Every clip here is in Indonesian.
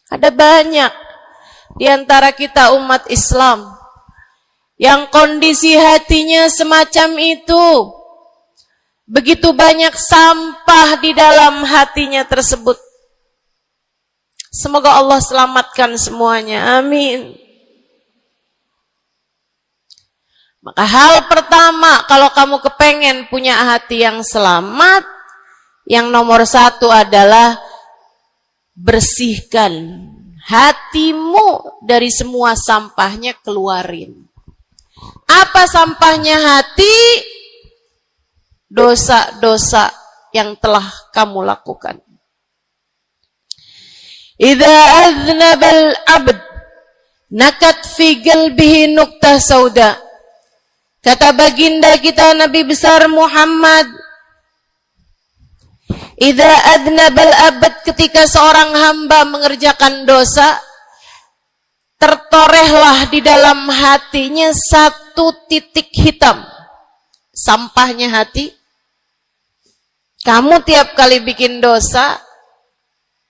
Ada banyak di antara kita umat Islam yang kondisi hatinya semacam itu. Begitu banyak sampah di dalam hatinya tersebut. Semoga Allah selamatkan semuanya. Amin. Maka hal pertama, kalau kamu kepengen punya hati yang selamat, yang nomor satu adalah bersihkan hatimu dari semua sampahnya, keluarin. Apa sampahnya hati? Dosa-dosa yang telah kamu lakukan. Idza aznabal abd nakat fi qalbihi nuqtah sauda. Kata baginda kita Nabi besar Muhammad, idza aznabal abd, ketika seorang hamba mengerjakan dosa, tertorehlah di dalam hatinya satu titik hitam. Sampahnya hati. Kamu tiap kali bikin dosa,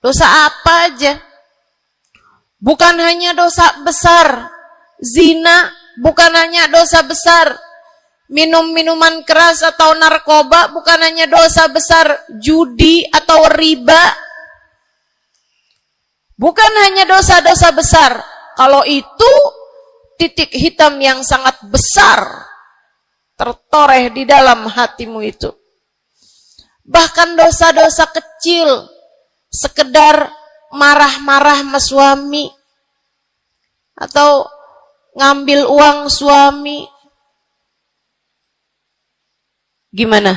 dosa apa aja? Bukan hanya dosa besar, zina, bukan hanya dosa besar, minum minuman keras atau narkoba, bukan hanya dosa besar, judi atau riba, bukan hanya dosa-dosa besar. Kalau itu titik hitam yang sangat besar tertoreh di dalam hatimu itu. Bahkan dosa-dosa kecil, sekedar marah-marah sama suami, atau ngambil uang suami. Gimana?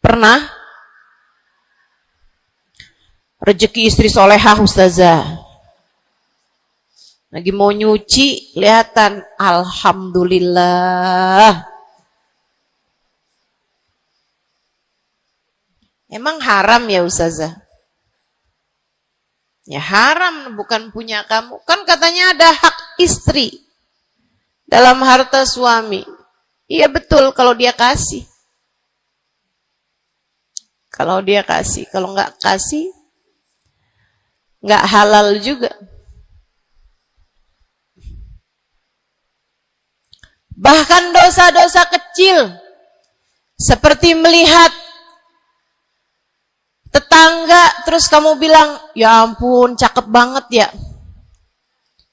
Pernah? Rezeki istri solehah ustazah. Lagi mau nyuci, kelihatan, alhamdulillah. Emang haram ya ustazah? Ya haram, bukan punya kamu. Kan katanya ada hak istri dalam harta suami. Iya betul kalau dia kasih. Kalau dia kasih, kalau nggak kasih, nggak halal juga. Bahkan dosa-dosa kecil, seperti melihat tetangga, terus kamu bilang, ya ampun, cakep banget ya.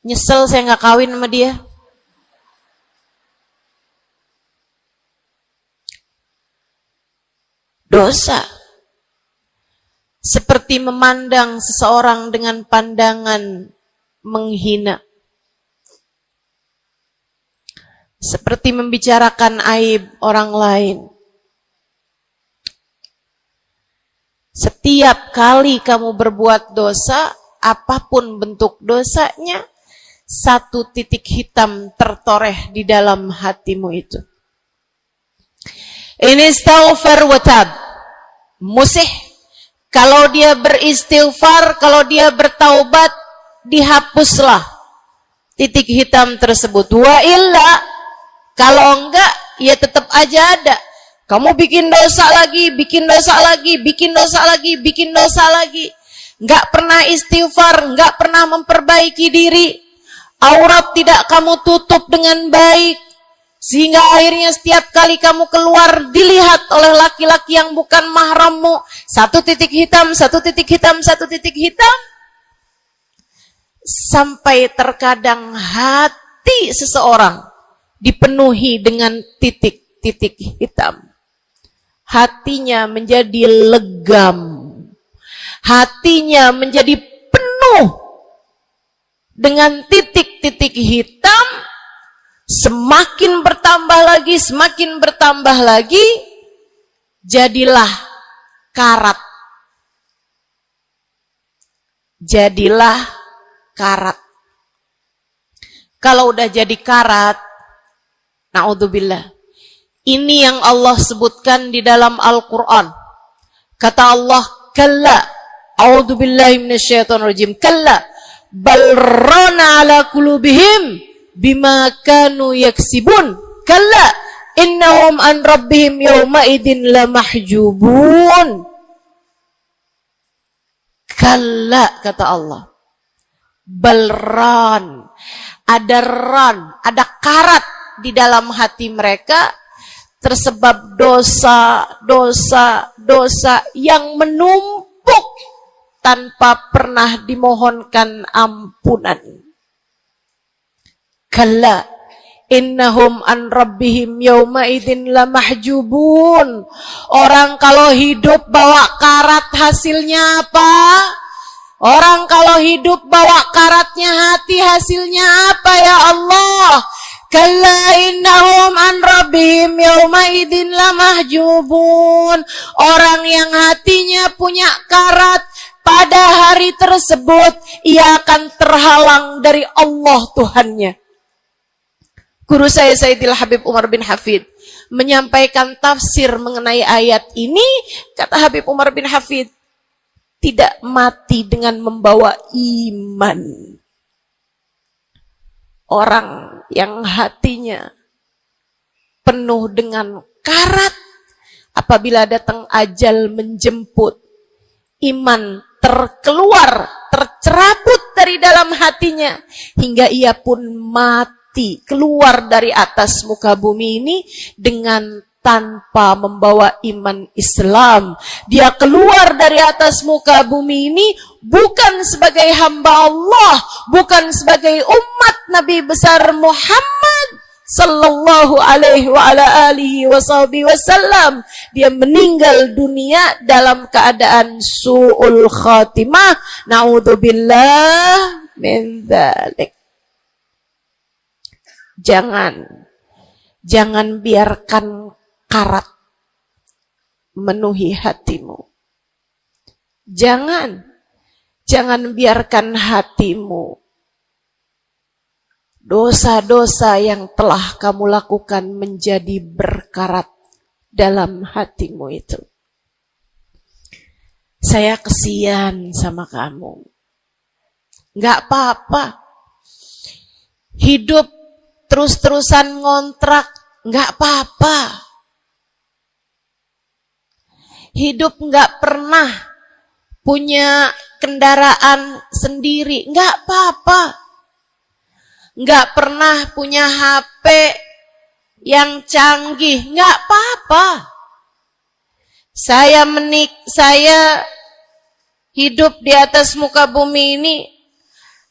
Nyesel saya nggak kawin sama dia. Dosa. Seperti memandang seseorang dengan pandangan menghina. Seperti membicarakan aib orang lain. Setiap kali kamu berbuat dosa, apapun bentuk dosanya, satu titik hitam tertoreh di dalam hatimu itu. Ini istighfar wa tab. Musih. Kalau dia beristighfar, kalau dia bertaubat, dihapuslah titik hitam tersebut. Wa illa, kalau enggak, ya tetap aja ada. Kamu bikin dosa lagi, bikin dosa lagi, bikin dosa lagi, bikin dosa lagi. Enggak pernah istighfar, enggak pernah memperbaiki diri. Aurat tidak kamu tutup dengan baik. Sehingga akhirnya setiap kali kamu keluar dilihat oleh laki-laki yang bukan mahrammu. Satu titik hitam, satu titik hitam, satu titik hitam. Sampai terkadang hati seseorang dipenuhi dengan titik-titik hitam. Hatinya menjadi legam. Hatinya menjadi penuh dengan titik-titik hitam. Semakin bertambah lagi, semakin bertambah lagi, jadilah karat. Jadilah karat. Kalau udah jadi karat, na'udzubillah. Ini yang Allah sebutkan di dalam Al-Quran. Kata Allah, kalla, a'udzubillahi minasyaitonirrajim, kalla, bal rana ala qulubihim bima kanu yaksibun, kalla, innahum an rabbihim yawma idin lamahjubun. Kalla, kata Allah. balran. Ada ran, ada karat di dalam hati mereka tersebab dosa yang menumpuk tanpa pernah dimohonkan ampunan. Kalla innahum an rabbihim yawma idzin lamahjubun. Orang kalau hidup bawa karat hasilnya apa? Orang kalau hidup bawa karatnya hati hasilnya apa ya Allah? Kalla innahum an rabbihim yawma idzin lamahjubun. Orang yang hatinya punya karat pada hari tersebut ia akan terhalang dari Allah Tuhannya. Guru saya Sayyidil Habib Umar bin Hafid menyampaikan tafsir mengenai ayat ini. Kata Habib Umar bin Hafid, tidak mati dengan membawa iman. Orang yang hatinya penuh dengan karat, apabila datang ajal menjemput, iman tercerabut dari dalam hatinya, hingga ia pun mati, keluar dari atas muka bumi ini dengan tanpa membawa iman Islam. Dia keluar dari atas muka bumi ini bukan sebagai hamba Allah, bukan sebagai umat Nabi besar Muhammad sallallahu alaihi wa ala alihi wasallam. Dia meninggal dunia dalam keadaan su'ul khatimah. Na'udzubillah min dzalik. Jangan biarkan karat memenuhi hatimu. Jangan biarkan hatimu dosa-dosa yang telah kamu lakukan menjadi berkarat dalam hatimu itu. Saya kesian sama kamu. Enggak apa-apa. Hidup terus-terusan ngontrak, enggak apa-apa. Hidup nggak pernah punya kendaraan sendiri, nggak apa-apa. Nggak pernah punya HP yang canggih, nggak apa-apa. Saya hidup di atas muka bumi ini,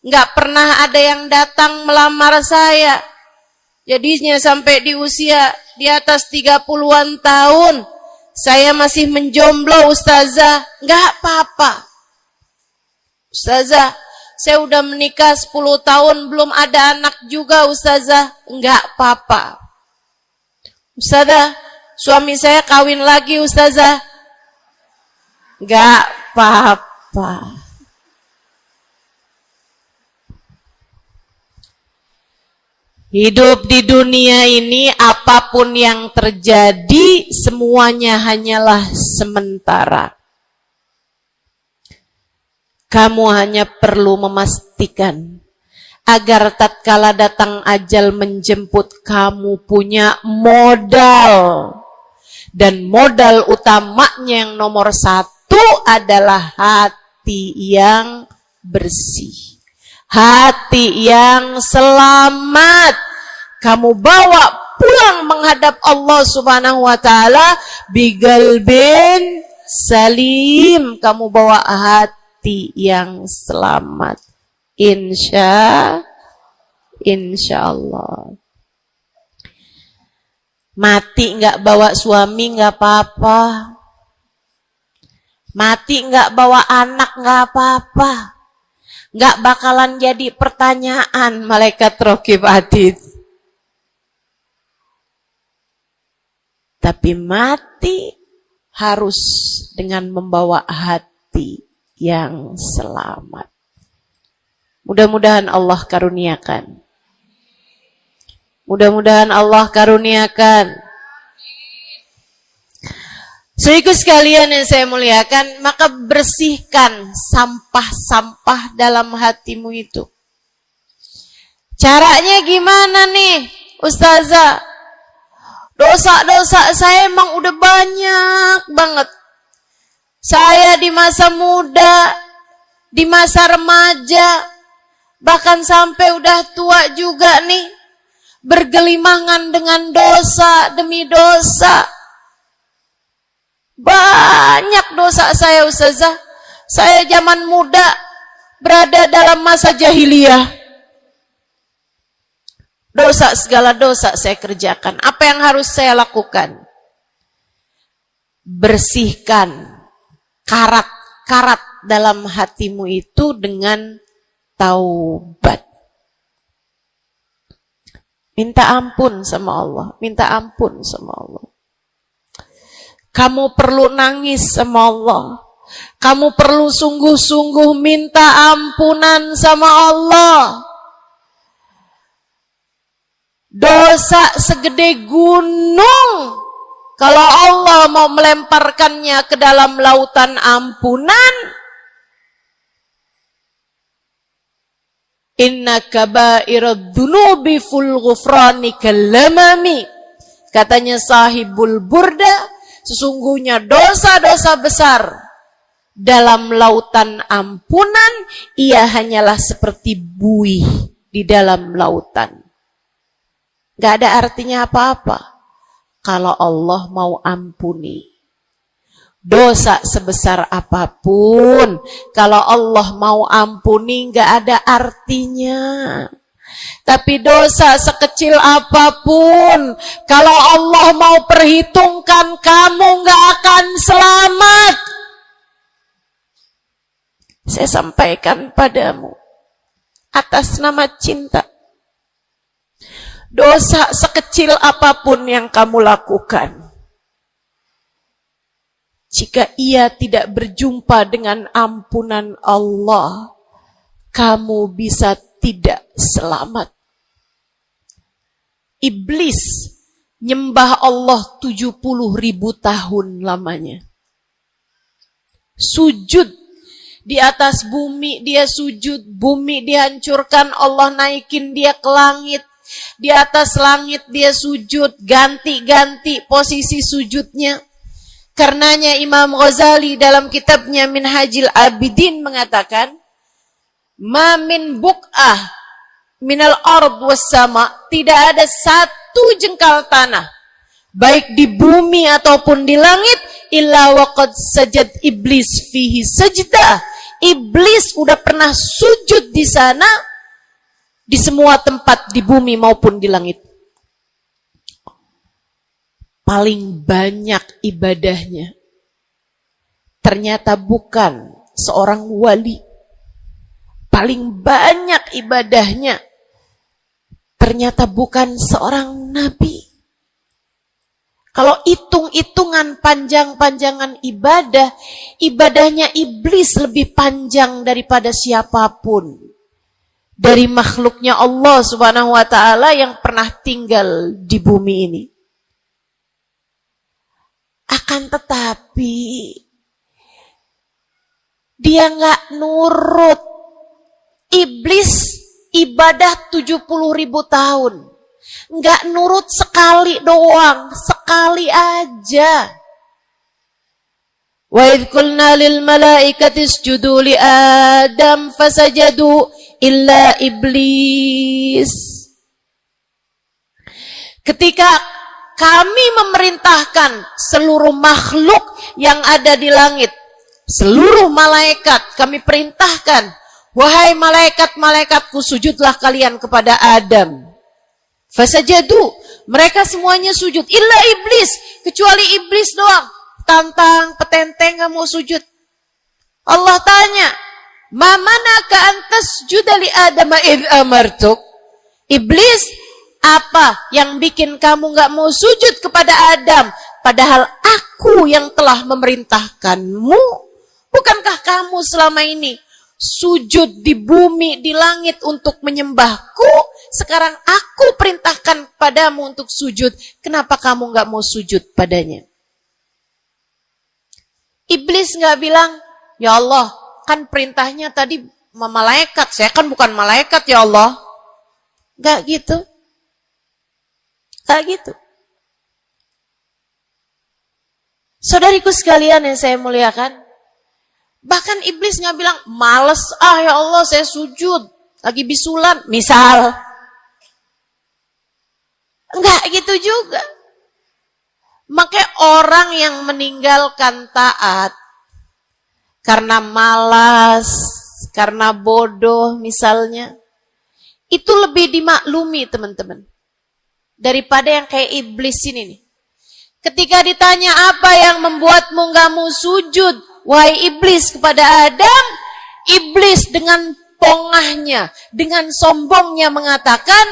nggak pernah ada yang datang melamar saya. Jadinya sampai di usia di atas 30-an tahun, saya masih menjomblo, Ustazah. Enggak apa-apa. Ustazah, saya udah menikah 10 tahun, belum ada anak juga, Ustazah. Enggak apa-apa. Ustazah, suami saya kawin lagi, Ustazah. Enggak apa-apa. Hidup di dunia ini, apapun yang terjadi, semuanya hanyalah sementara. Kamu hanya perlu memastikan agar tatkala datang ajal menjemput, kamu punya modal. Dan modal utamanya yang nomor 1 adalah hati yang bersih. Hati yang selamat. Kamu bawa pulang menghadap Allah Subhanahu wa ta'ala bigalbin salim. Kamu bawa hati yang selamat. Insya Allah. Mati nggak bawa suami nggak apa-apa. Mati nggak bawa anak nggak apa-apa. Nggak bakalan jadi pertanyaan malaikat raqib atid. Tapi mati harus dengan membawa hati yang selamat. Mudah-mudahan Allah karuniakan. Mudah-mudahan Allah karuniakan. Saudaraku sekalian yang saya muliakan, maka bersihkan sampah-sampah dalam hatimu itu. Caranya gimana nih, Ustazah? Dosa-dosa saya emang udah banyak banget. Saya di masa muda, di masa remaja, Bahkan sampai udah tua juga nih, bergelimangan dengan dosa demi dosa. Banyak dosa saya, Ustazah. Saya zaman muda berada dalam masa jahiliyah. Dosa, segala dosa saya kerjakan. Apa yang harus saya lakukan? Bersihkan karat-karat dalam hatimu itu dengan taubat. Minta ampun sama Allah, minta ampun sama Allah. Kamu perlu nangis sama Allah. Kamu perlu sungguh-sungguh minta ampunan sama Allah. Dosa segede gunung, kalau Allah mau melemparkannya ke dalam lautan ampunan, inna kaba'irad dunubi ful ghufrani kallamami. Katanya sahibul burda, sesungguhnya dosa-dosa besar dalam lautan ampunan, ia hanyalah seperti buih di dalam lautan. Gak ada artinya apa-apa kalau Allah mau ampuni. Dosa sebesar apapun, kalau Allah mau ampuni gak ada artinya. Tapi dosa sekecil apapun, kalau Allah mau perhitungkan, kamu gak akan selamat. Saya sampaikan padamu atas nama cinta. Dosa sekecil apapun yang kamu lakukan, jika ia tidak berjumpa dengan ampunan Allah, kamu bisa tidak selamat. Iblis nyembah Allah 70.000 tahun lamanya. Sujud di atas bumi, dia sujud, bumi dihancurkan, Allah naikin dia ke langit. Di atas langit dia sujud, ganti-ganti posisi sujudnya. Karenanya Imam Ghazali dalam kitabnya Minhajil Abidin mengatakan, ma min buk'ah minal ard was sama, tidak ada satu jengkal tanah, baik di bumi ataupun di langit, illa waqad sajad iblis fihi sajdah. Iblis udah pernah sujud di sana, di semua tempat di bumi maupun di langit. Paling banyak ibadahnya ternyata bukan seorang wali. Paling banyak ibadahnya ternyata bukan seorang nabi. Kalau hitung-hitungan panjang-panjangan ibadah, ibadahnya iblis lebih panjang daripada siapapun dari makhluknya Allah Subhanahu wa ta'ala yang pernah tinggal di bumi ini. Akan tetapi dia nggak nurut. Iblis ibadah 70.000 tahun, nggak nurut sekali doang, sekali aja. Wa idh qulna lil malaikati isjudu li Adam fasajadu illa iblis. Ketika kami memerintahkan seluruh makhluk yang ada di langit, seluruh malaikat kami perintahkan, wahai malaikat-malaikatku, sujudlah kalian kepada Adam. Fasajadu, mereka semuanya sujud, illa iblis, kecuali iblis doang, tantang petenteng gak mau sujud. Allah tanya, ma manaka antas judali Adam id amartuk? Iblis, apa yang bikin kamu gak mau sujud kepada Adam, padahal aku yang telah memerintahkanmu? Bukankah kamu selama ini sujud di bumi, di langit untuk menyembahku? Sekarang aku perintahkan padamu untuk sujud, kenapa kamu gak mau sujud padanya? Iblis gak bilang, ya Allah, kan perintahnya tadi malaikat, saya kan bukan malaikat ya Allah. Gak gitu. Gak gitu. Saudariku sekalian yang saya muliakan, bahkan iblis gak bilang, males ya Allah saya sujud. lagi bisulan, misal. Enggak gitu juga. Makanya orang yang meninggalkan taat karena malas, karena bodoh misalnya, itu lebih dimaklumi teman-teman. Daripada yang kayak iblis ini nih. Ketika ditanya apa yang membuatmu gak mau sujud, wahai iblis, kepada Adam, iblis dengan pongahnya, dengan sombongnya mengatakan,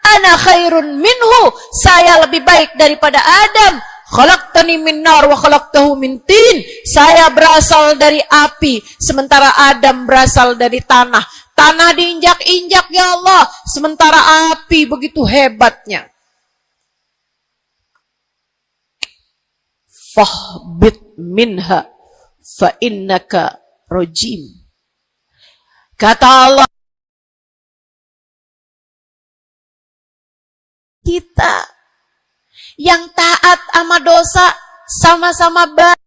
ana khairun minhu, saya lebih baik daripada Adam. Khalaqtani min nar wa khalaqtahu min tin. Saya berasal dari api, sementara Adam berasal dari tanah. Tanah diinjak-injak ya Allah, sementara api begitu hebatnya. Fahbit minha fa innaka rajim. Kata Allah, kita yang taat sama dosa sama-sama baik.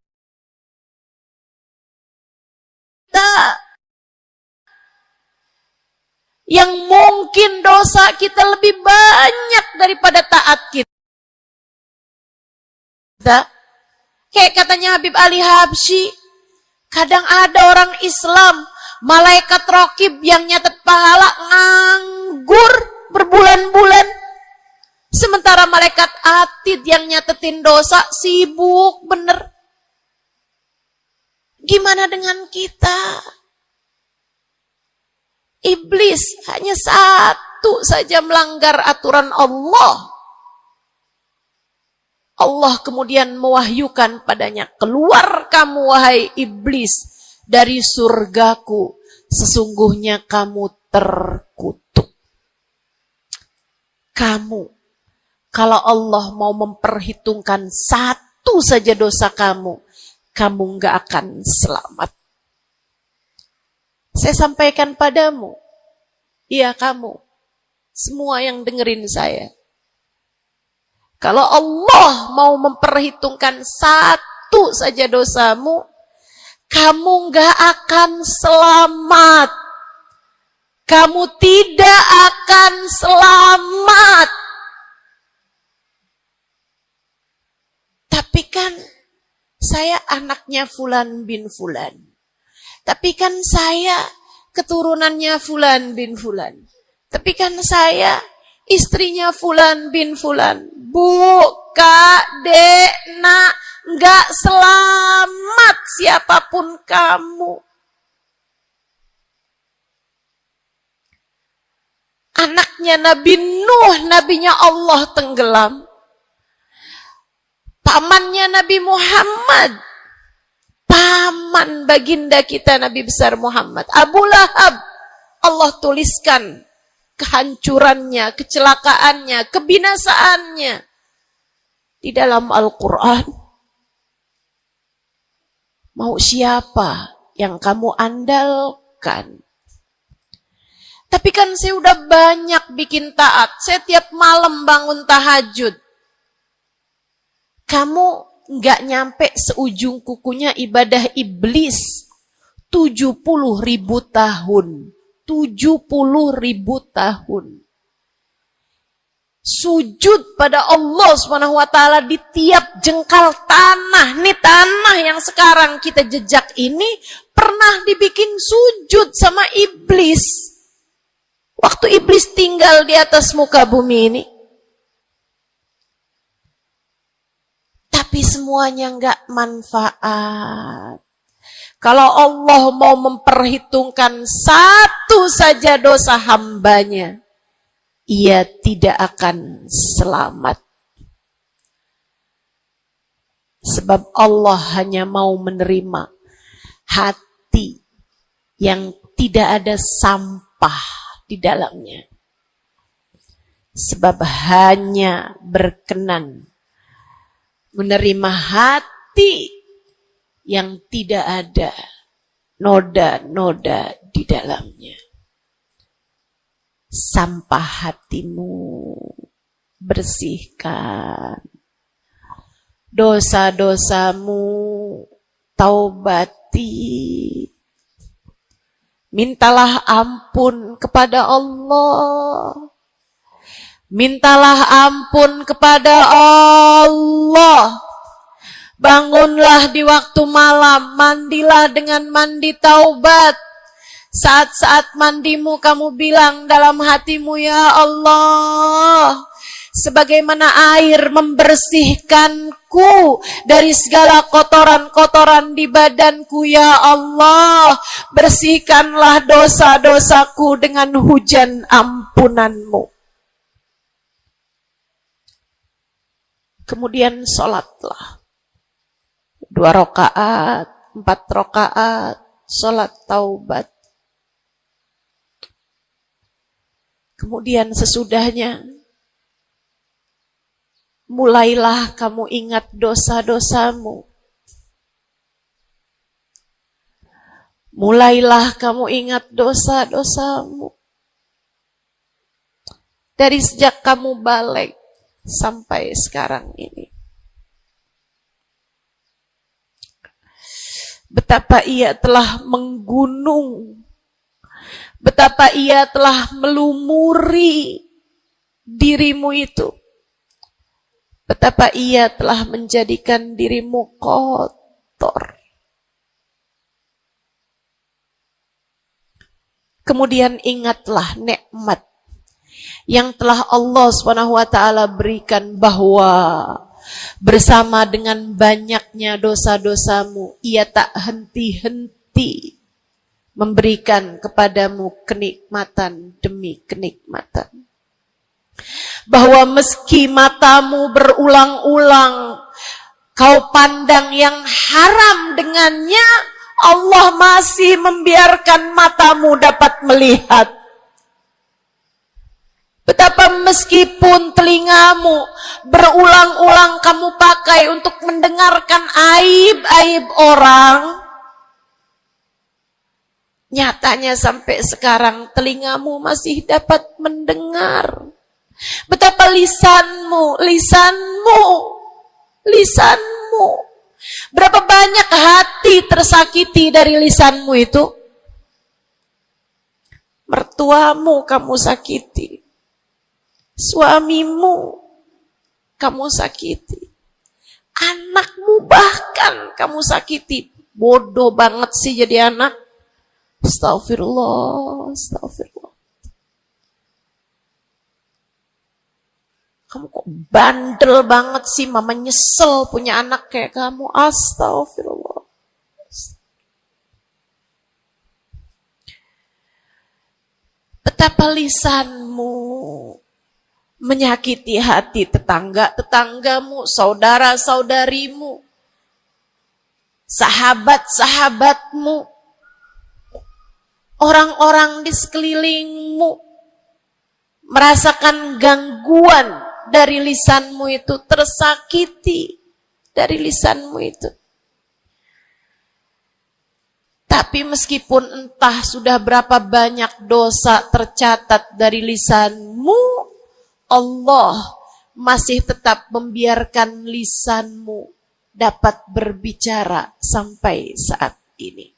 Yang mungkin dosa kita lebih banyak daripada taat kita. Kayak katanya Habib Ali Habsyi, kadang ada orang Islam, malaikat rokib yang nyatet pahala nganggur berbulan-bulan. Sementara malaikat atid yang nyatetin dosa sibuk bener. Gimana dengan kita? Iblis hanya satu saja melanggar aturan Allah. Allah kemudian mewahyukan padanya, keluar kamu wahai iblis dari surgaku, sesungguhnya kamu terkutuk. Kamu, kalau Allah mau memperhitungkan satu saja dosa kamu, kamu nggak akan selamat. Saya sampaikan padamu, iya kamu, semua yang dengerin saya. Kalau Allah mau memperhitungkan satu saja dosamu, kamu nggak akan selamat. Kamu tidak akan selamat. Tapi kan saya anaknya Fulan bin Fulan. Tapi kan saya keturunannya Fulan bin Fulan. Tapi kan saya istrinya Fulan bin Fulan. Bu, Kak, Dek, Nak, nggak selamat siapapun kamu. Anaknya Nabi Nuh, nabinya Allah tenggelam. Pamannya Nabi Muhammad, paman baginda kita Nabi besar Muhammad, Abu Lahab, Allah tuliskan kehancurannya, kecelakaannya, kebinasaannya di dalam Al-Quran. Mau siapa yang kamu andalkan? Tapi kan saya udah banyak bikin taat. Saya tiap malam bangun tahajud. Kamu nggak nyampe seujung kukunya ibadah iblis 70.000 tahun. 70.000 tahun. Sujud pada Allah SWT di tiap jengkal tanah. Nih tanah yang sekarang kita jejak ini pernah dibikin sujud sama iblis. Waktu iblis tinggal di atas muka bumi ini. Tapi semuanya nggak manfaat. Kalau Allah mau memperhitungkan satu saja dosa hambanya, ia tidak akan selamat. Sebab Allah hanya mau menerima hati yang tidak ada sampah di dalamnya. Sebab hanya berkenan menerima hati yang tidak ada noda-noda di dalamnya. Sampah hatimu bersihkan. Dosa-dosamu taubati. Mintalah ampun kepada Allah. Mintalah ampun kepada Allah. Bangunlah di waktu malam, mandilah dengan mandi taubat. Saat-saat mandimu kamu bilang dalam hatimu, ya Allah, sebagaimana air membersihkanku dari segala kotoran-kotoran di badanku, ya Allah, bersihkanlah dosa-dosaku dengan hujan ampunanmu. Kemudian sholatlah 2 rakaat, 4 rakaat, sholat taubat. Kemudian sesudahnya, mulailah kamu ingat dosa-dosamu. Mulailah kamu ingat dosa-dosamu. Dari sejak kamu balik sampai sekarang ini. Betapa ia telah menggunung. Betapa ia telah melumuri dirimu itu. Betapa ia telah menjadikan dirimu kotor. Kemudian ingatlah nikmat yang telah Allah SWT berikan, bahwa bersama dengan banyaknya dosa-dosamu, ia tak henti-henti memberikan kepadamu kenikmatan demi kenikmatan. Bahwa meski matamu berulang-ulang kau pandang yang haram dengannya, Allah masih membiarkan matamu dapat melihat. Betapa meskipun telingamu berulang-ulang kamu pakai untuk mendengarkan aib-aib orang, nyatanya sampai sekarang telingamu masih dapat mendengar. Betapa lisanmu. Berapa banyak hati tersakiti dari lisanmu itu. Mertuamu kamu sakiti. Suamimu kamu sakiti. Anakmu bahkan kamu sakiti. Bodoh banget sih jadi anak. Astagfirullah. Kamu kok bandel banget sih, mama nyesel punya anak kayak kamu. Astagfirullah. Betapa lisanmu menyakiti hati tetanggamu, saudara-saudarimu, sahabat-sahabatmu, orang-orang di sekelilingmu, merasakan gangguan dari lisanmu itu, tersakiti dari lisanmu itu. Tapi meskipun entah sudah berapa banyak dosa tercatat dari lisanmu, Allah masih tetap membiarkan lisanmu dapat berbicara sampai saat ini.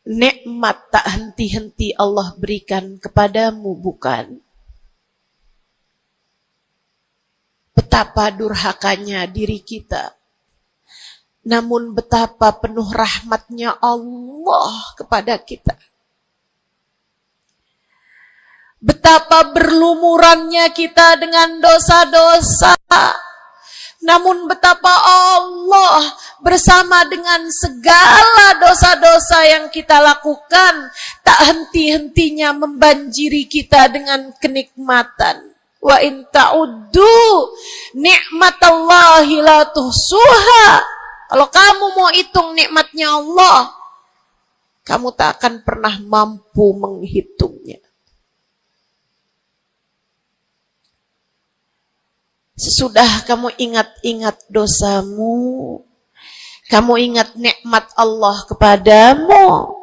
Nikmat tak henti-henti Allah berikan kepadamu, bukan? Betapa durhakanya diri kita. Namun betapa penuh rahmatnya Allah kepada kita. Betapa berlumurannya kita dengan dosa-dosa. Namun betapa Allah bersama dengan segala dosa-dosa yang kita lakukan, tak henti-hentinya membanjiri kita dengan kenikmatan. Wa in ta'uddu ni'matallahi la tuhsuha. Kalau kamu mau hitung nikmatnya Allah, kamu tak akan pernah mampu menghitungnya. Sesudah kamu ingat-ingat dosamu, kamu ingat nikmat Allah kepadamu,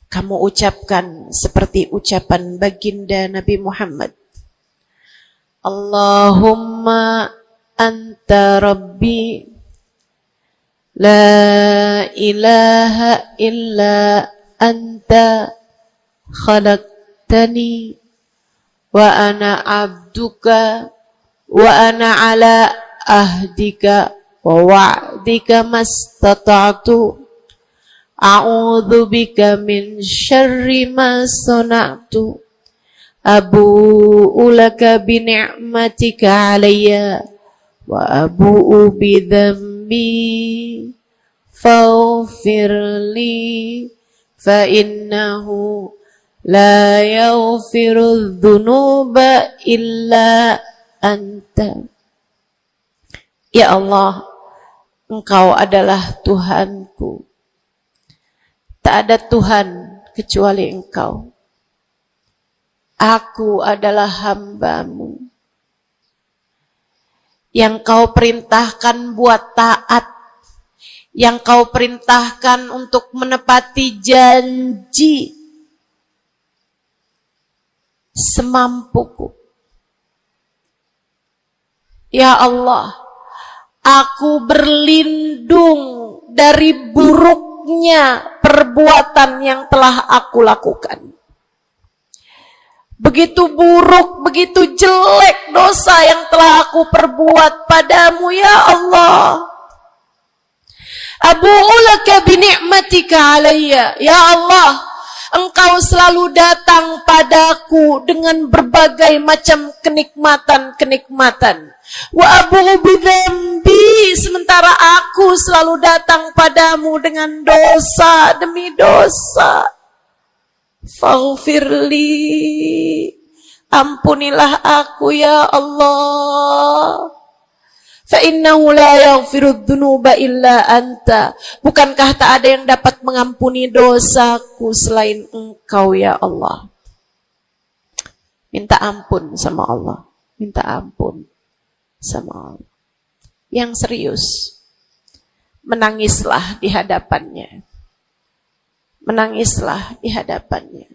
kamu ucapkan seperti ucapan baginda Nabi Muhammad. Allahumma anta rabbi La ilaha illa anta khalaqtani wa ana abduka wa ana ala ahdika wa wa'dika mastata'tu a'udzu bika min syarri ma sana'tu abu'u laka bi ni'matika 'alayya wa abu'u bi dhanbi faghfirli fa innahu la yaghfiru dzunuba illa anta. Ya Allah, Engkau adalah Tuhanku. Tak ada Tuhan kecuali Engkau. Aku adalah hamba-Mu yang Kau perintahkan buat taat, yang Kau perintahkan untuk menepati janji semampuku. Ya Allah, aku berlindung dari buruknya perbuatan yang telah aku lakukan. Begitu buruk, begitu jelek dosa yang telah aku perbuat padamu, ya Allah. Abu'u laka bi ni'matika 'alayya. Ya Allah, Engkau selalu datang padaku dengan berbagai macam kenikmatan-kenikmatan. Wa abu'u bi dzambi, sementara aku selalu datang padamu dengan dosa demi dosa. Faghfirli, ampunilah aku ya Allah. Fa innahu la yaghfiru dzunuba illa anta. Bukankah tak ada yang dapat mengampuni dosaku selain Engkau ya Allah. Minta ampun sama Allah. Minta ampun sama Allah. Yang serius, menangislah di hadapannya. Menangislah di hadapannya.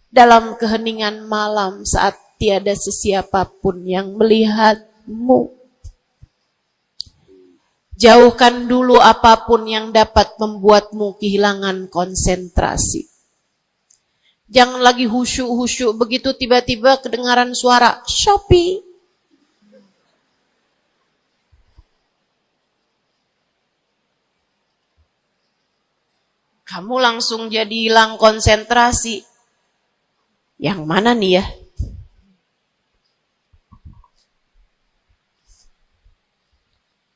Dalam keheningan malam saat tiada sesiapapun yang melihatmu. Jauhkan dulu apapun yang dapat membuatmu kehilangan konsentrasi. Jangan lagi khusyuk-khusyuk begitu tiba-tiba kedengaran suara Shopee. Kamu langsung jadi hilang konsentrasi. Yang mana nih ya?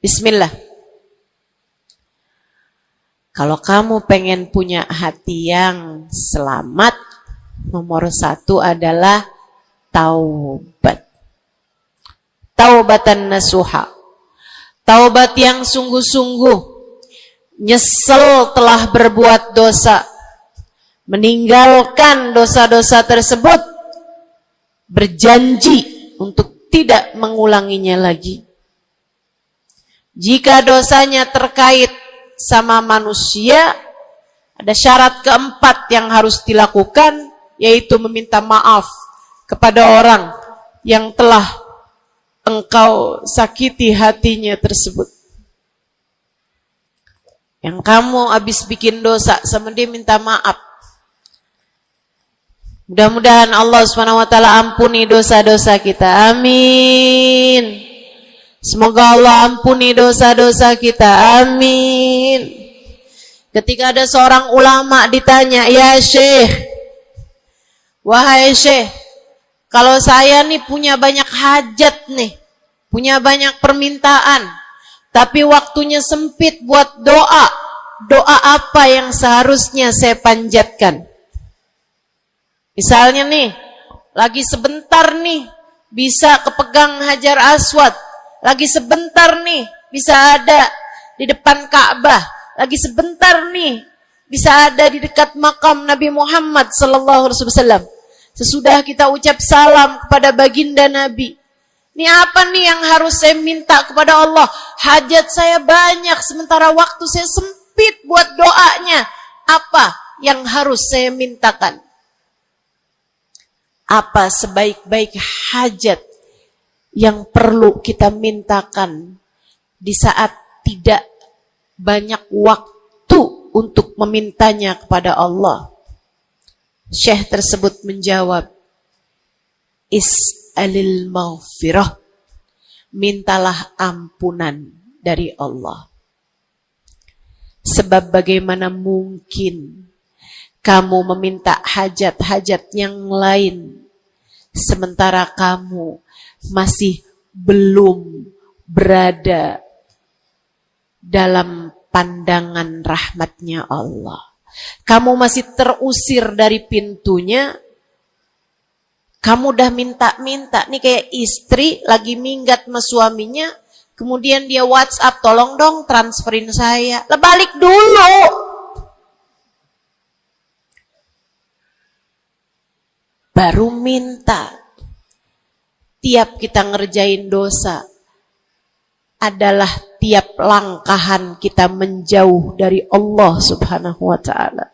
Bismillah. Kalau kamu pengen punya hati yang selamat, nomor 1 adalah taubat. Taubatan nasuha. Taubat yang sungguh-sungguh. Nyesel telah berbuat dosa, meninggalkan dosa-dosa tersebut, berjanji untuk tidak mengulanginya lagi. Jika dosanya terkait sama manusia, ada syarat keempat yang harus dilakukan, yaitu meminta maaf kepada orang yang telah engkau sakiti hatinya tersebut. Yang kamu habis bikin dosa sama dia minta maaf. Mudah-mudahan Allah SWT ampuni dosa-dosa kita. Amin. Semoga Allah ampuni dosa-dosa kita. Amin. Ketika ada seorang ulama ditanya, ya Syekh, wahai Syekh, kalau saya nih punya banyak hajat nih, punya banyak permintaan, tapi waktunya sempit buat doa. Doa apa yang seharusnya saya panjatkan? Misalnya nih, lagi sebentar nih bisa kepegang Hajar Aswad. Lagi sebentar nih bisa ada di depan Ka'bah. Lagi sebentar nih bisa ada di dekat makam Nabi Muhammad SAW. Sesudah kita ucap salam kepada baginda Nabi. Ini apa nih yang harus saya minta kepada Allah? Hajat saya banyak, sementara waktu saya sempit buat doanya. Apa yang harus saya mintakan? Apa sebaik-baik hajat yang perlu kita mintakan di saat tidak banyak waktu untuk memintanya kepada Allah. Syekh tersebut menjawab, is'alil maghfirah, mintalah ampunan dari Allah. Sebab bagaimana mungkin kamu meminta hajat-hajat yang lain sementara kamu masih belum berada dalam pandangan rahmatnya Allah. Kamu masih terusir dari pintunya. Kamu udah minta-minta. Nih kayak istri lagi minggat sama suaminya. Kemudian dia WhatsApp, tolong dong transferin saya. Lah balik dulu. Baru minta. Tiap kita ngerjain dosa adalah tiap langkahan kita menjauh dari Allah Subhanahu wa ta'ala.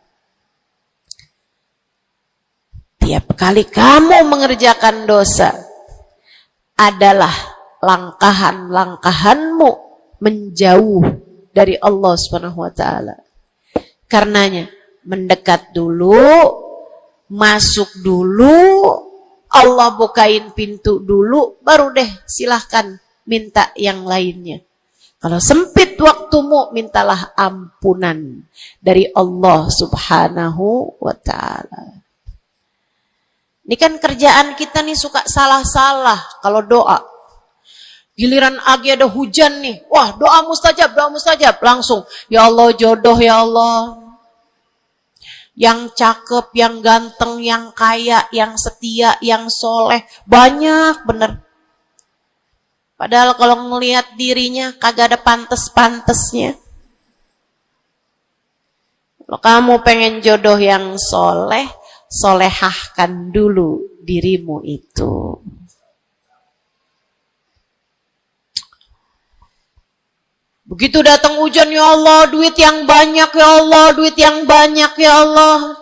Tiap kali kamu mengerjakan dosa adalah langkahan-langkahanmu menjauh dari Allah Subhanahu wa ta'ala. Karenanya mendekat dulu, masuk dulu, Allah bukain pintu dulu, baru deh silahkan minta yang lainnya. Kalau sempit waktumu, mintalah ampunan dari Allah Subhanahu wa ta'ala. Ini kan kerjaan kita nih suka salah-salah kalau doa. Giliran lagi ada hujan nih, wah doa mustajab, langsung. Ya Allah jodoh ya Allah. Yang cakep, yang ganteng, yang kaya, yang setia, yang soleh. Banyak bener. Padahal kalau ngelihat dirinya kagak ada pantes-pantesnya. Kalau kamu pengen jodoh yang soleh, solehahkan dulu dirimu itu. Begitu datang hujan, ya Allah, duit yang banyak ya Allah, duit yang banyak ya Allah.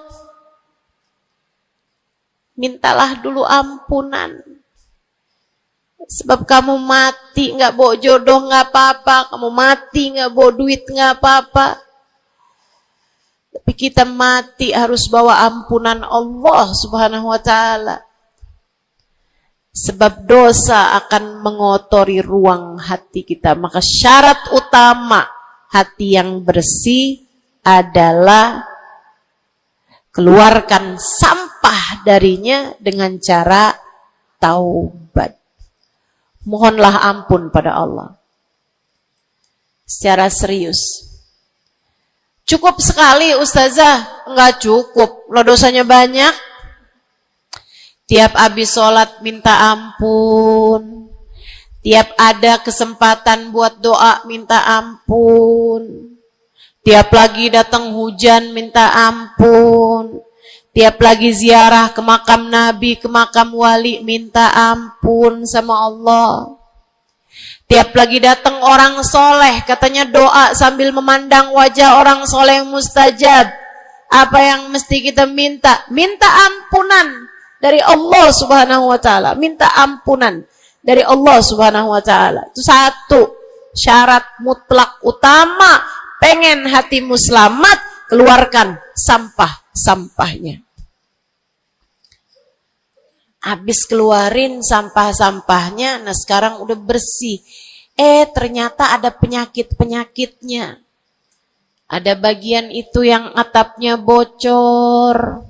Mintalah dulu ampunan. Sebab kamu mati gak bawa jodoh gak apa-apa, kamu mati gak bawa duit gak apa-apa. Tapi kita mati harus bawa ampunan Allah Subhanahu wa ta'ala. Sebab dosa akan mengotori ruang hati kita. Maka syarat utama hati yang bersih adalah keluarkan sampah darinya dengan cara taubat. Mohonlah ampun pada Allah. Secara serius. Cukup sekali Ustazah? Enggak cukup. Lo dosanya banyak. Tiap habis sholat minta ampun. Tiap ada kesempatan buat doa minta ampun. Tiap lagi datang hujan minta ampun. Tiap lagi ziarah ke makam Nabi, ke makam wali, minta ampun sama Allah. Tiap lagi datang orang soleh, katanya doa sambil memandang wajah orang soleh yang mustajab. Apa yang mesti kita minta? Minta ampunan dari Allah Subhanahu wa ta'ala. Minta ampunan dari Allah Subhanahu wa ta'ala. Itu satu syarat mutlak utama. Pengen hatimu selamat, keluarkan sampah-sampahnya. Habis keluarin sampah-sampahnya, nah sekarang udah bersih. Ternyata ada penyakit-penyakitnya. Ada bagian itu yang atapnya bocor.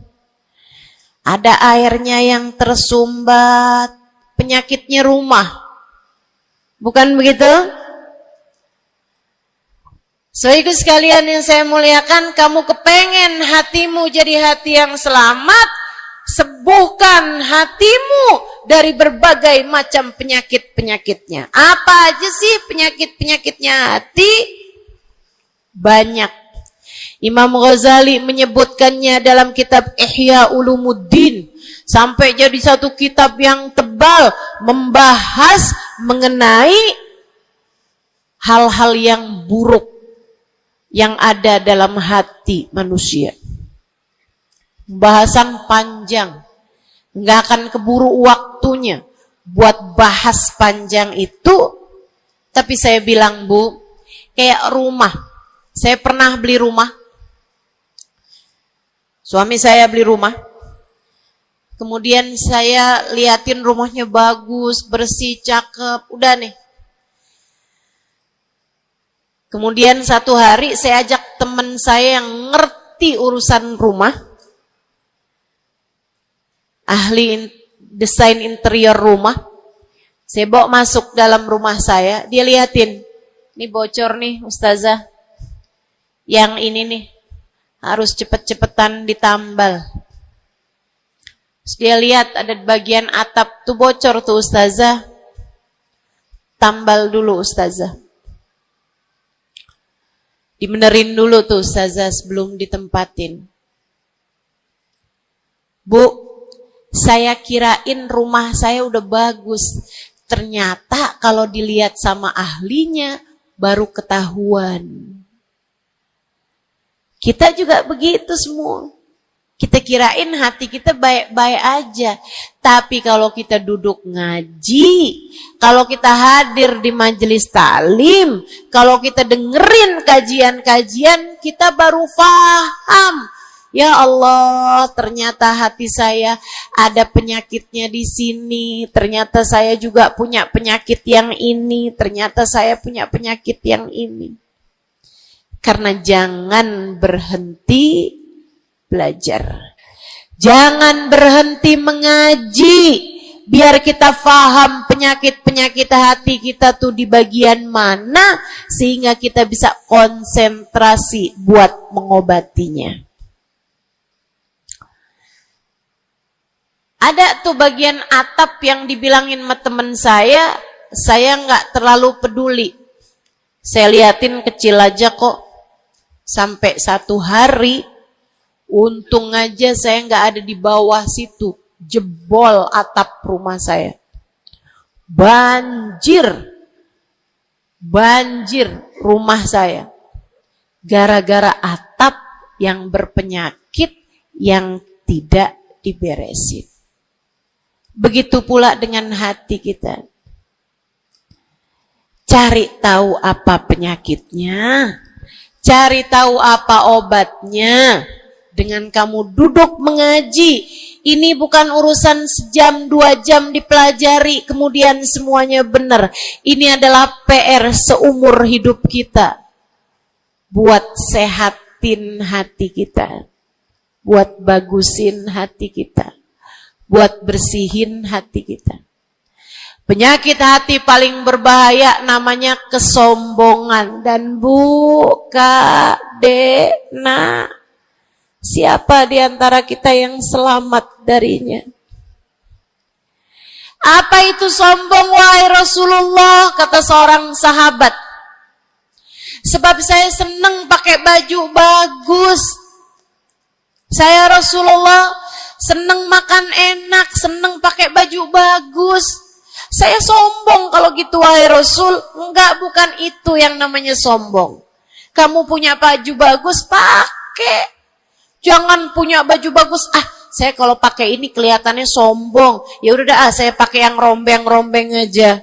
Ada airnya yang tersumbat. Penyakitnya rumah. Bukan begitu? Saudaraku sekalian yang saya muliakan, kamu kepengen hatimu jadi hati yang selamat, sembuhkan hatimu dari berbagai macam penyakit-penyakitnya. Apa aja sih penyakit-penyakitnya hati? Banyak. Imam Ghazali menyebutkannya dalam kitab Ihya Ulumuddin. Sampai jadi satu kitab yang tebal membahas mengenai hal-hal yang buruk yang ada dalam hati manusia. Pembahasan panjang. Nggak akan keburu waktunya buat bahas panjang itu. Tapi saya bilang, Bu, kayak rumah. Saya pernah beli rumah. Suami saya beli rumah. Kemudian saya liatin rumahnya bagus, bersih, cakep. Udah nih. Kemudian satu hari saya ajak teman saya yang ngerti urusan rumah. Ahli desain interior rumah. Saya bawa masuk dalam rumah saya. Dia liatin. Ini bocor nih Ustazah. Yang ini nih. Harus cepet-cepetan ditambal. Terus dia lihat ada bagian atap tuh bocor tuh Ustazah. Tambal dulu Ustazah. Dibenerin dulu tuh Ustazah sebelum ditempatin. Bu, saya kirain rumah saya udah bagus. Ternyata kalau dilihat sama ahlinya baru ketahuan. Kita juga begitu semua. Kita kirain hati kita baik-baik aja. Tapi kalau kita duduk ngaji, kalau kita hadir di majelis taklim, kalau kita dengerin kajian-kajian, kita baru paham. Ya Allah, ternyata hati saya ada penyakitnya di sini. Ternyata saya juga punya penyakit yang ini. Ternyata saya punya penyakit yang ini. Karena jangan berhenti belajar. Jangan berhenti mengaji. Biar kita paham penyakit-penyakit hati kita tuh di bagian mana. Sehingga kita bisa konsentrasi buat mengobatinya. Ada tuh bagian atap yang dibilangin sama temen saya nggak terlalu peduli. Saya liatin kecil aja kok. Sampai satu hari, untung aja saya nggak ada di bawah situ. Jebol atap rumah saya. Banjir rumah saya. Gara-gara atap yang berpenyakit yang tidak diberesin. Begitu pula dengan hati kita. Cari tahu apa penyakitnya. Cari tahu apa obatnya. Dengan kamu duduk mengaji. Ini bukan urusan sejam, 2 jam dipelajari. Kemudian semuanya benar. Ini adalah PR seumur hidup kita. Buat sehatin hati kita. Buat bagusin hati kita. Buat bersihin hati kita. Penyakit hati paling berbahaya namanya kesombongan. Dan Bu, Kak, Dek, Nak, siapa di antara kita yang selamat darinya? Apa itu sombong, wahai Rasulullah? Kata seorang sahabat. Sebab saya senang pakai baju bagus. Saya Rasulullah senang makan enak, senang pakai baju bagus. Saya sombong kalau gitu wahai Rasul. Enggak, bukan itu yang namanya sombong. Kamu punya baju bagus, pakai. Jangan punya baju bagus. Saya kalau pakai ini kelihatannya sombong. Ya udah saya pakai yang rombeng-rombeng aja.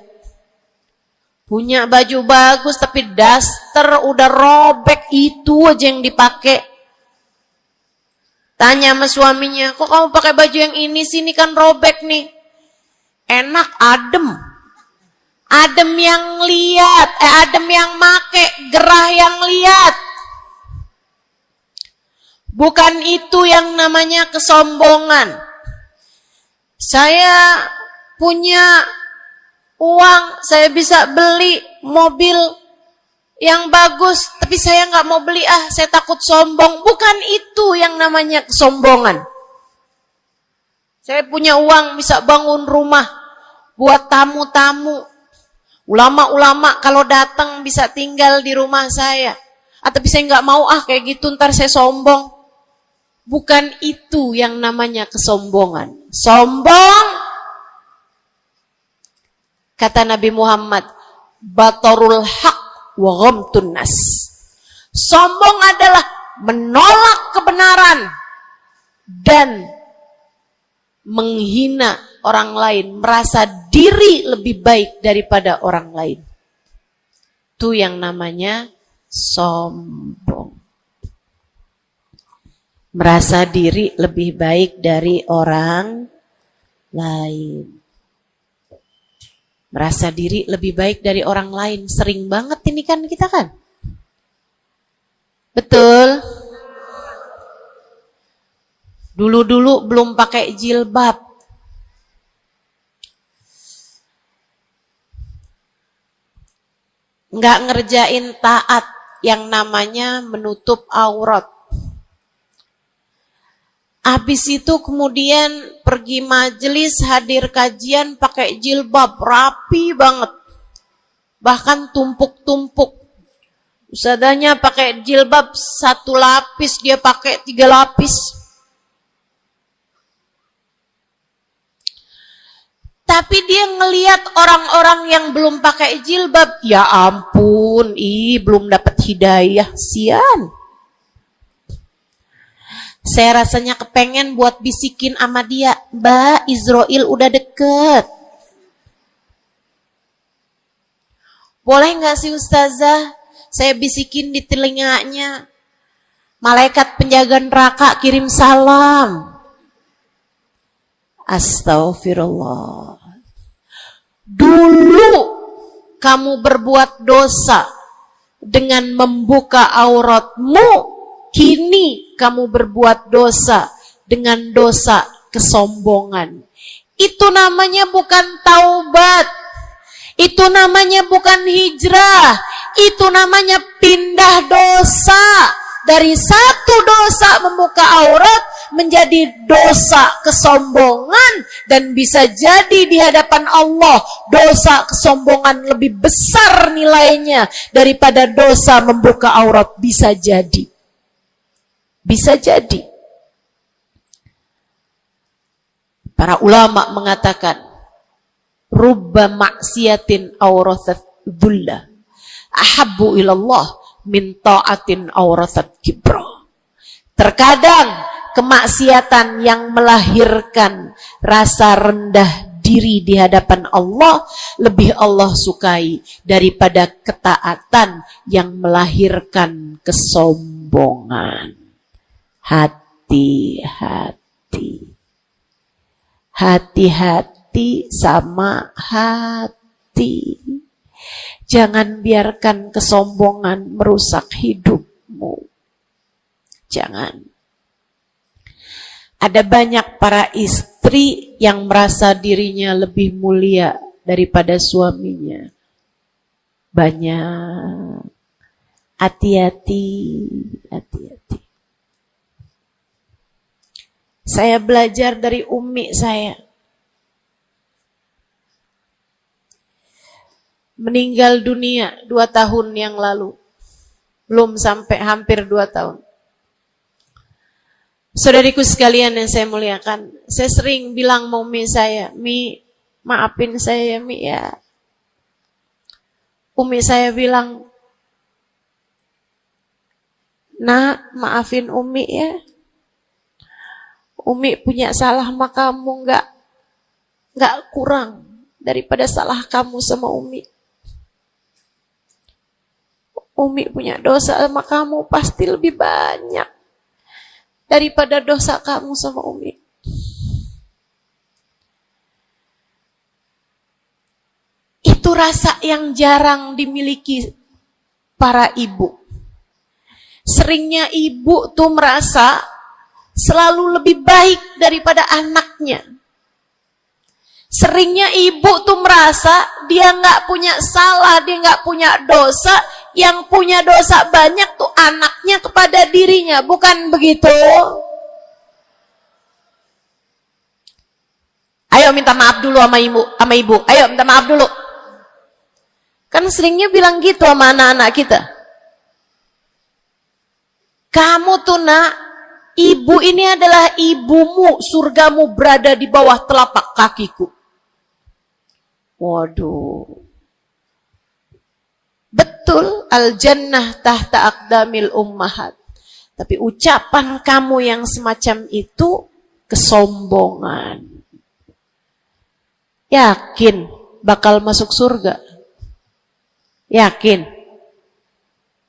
Punya baju bagus tapi daster udah robek, itu aja yang dipakai. Tanya sama suaminya, kok kamu pakai baju yang ini sini kan robek nih. Enak, adem. Adem yang lihat, adem yang make, gerah yang lihat. Bukan itu yang namanya kesombongan. Saya punya uang, saya bisa beli mobil yang bagus, tapi saya nggak mau beli, saya takut sombong. Bukan itu yang namanya kesombongan. Saya punya uang, bisa bangun rumah buat tamu-tamu. Ulama-ulama kalau datang bisa tinggal di rumah saya. Tapi saya nggak mau kayak gitu, ntar saya sombong. Bukan itu yang namanya kesombongan. Sombong, kata Nabi Muhammad, batarul haq wa ghamtun nas. Sombong adalah menolak kebenaran dan menghina orang lain, merasa diri lebih baik daripada orang lain. Itu yang namanya sombong. Merasa diri lebih baik dari orang lain. Merasa diri lebih baik dari orang lain. Sering banget ini kan kita kan. Betul? Dulu-dulu belum pakai jilbab. Nggak ngerjain taat yang namanya menutup aurat. Habis itu kemudian pergi majelis, hadir kajian pakai jilbab, rapi banget. Bahkan tumpuk-tumpuk. Ustadzanya pakai jilbab 1 lapis, dia pakai 3 lapis. Tapi dia ngelihat orang-orang yang belum pakai jilbab, ya ampun, belum dapat hidayah, sian. Saya rasanya kepengen buat bisikin sama dia, Mbak, Israel udah deket. Boleh gak sih Ustazah, saya bisikin di telinganya, malaikat penjaga neraka kirim salam. Astagfirullah. Dulu kamu berbuat dosa dengan membuka auratmu, kini kamu berbuat dosa dengan dosa kesombongan. Itu namanya bukan taubat. Itu namanya bukan hijrah. Itu namanya pindah dosa. Dari satu dosa membuka aurat menjadi dosa kesombongan. Dan bisa jadi di hadapan Allah dosa kesombongan lebih besar nilainya daripada dosa membuka aurat. Bisa jadi. Bisa jadi. Para ulama mengatakan, rubba maksiatin awrathat dhulla ahabbu ilallah min ta'atin awrathat kibra. Terkadang kemaksiatan yang melahirkan rasa rendah diri di hadapan Allah lebih Allah sukai daripada ketaatan yang melahirkan kesombongan. Hati-hati. Hati-hati sama hati. Jangan biarkan kesombongan merusak hidupmu. Jangan. Ada banyak para istri yang merasa dirinya lebih mulia daripada suaminya. Banyak. Hati-hati. Hati-hati. Saya belajar dari umi saya. Meninggal dunia 2 tahun yang lalu. Belum sampai hampir 2 tahun. Saudariku sekalian yang saya muliakan, saya sering bilang sama umi saya, Mi, maafin saya ya Mi ya. Umi saya bilang, Nak, maafin Umi ya. Umi punya salah sama kamu nggak kurang daripada salah kamu sama Umi. Umi punya dosa sama kamu pasti lebih banyak daripada dosa kamu sama Umi. Itu rasa yang jarang dimiliki para ibu. Seringnya ibu tuh merasa selalu lebih baik daripada anaknya. Seringnya ibu tuh merasa dia nggak punya salah, dia nggak punya dosa. Yang punya dosa banyak tuh anaknya kepada dirinya, bukan begitu? Ayo minta maaf dulu sama ibu. Ayo minta maaf dulu. Kan seringnya bilang gitu sama anak-anak kita. Kamu tuh nak, ibu ini adalah ibumu, surgamu berada di bawah telapak kakiku. Waduh. Betul, al-jannah tahta aqdamil ummahat. Tapi ucapan kamu yang semacam itu kesombongan. Yakin bakal masuk surga? Yakin?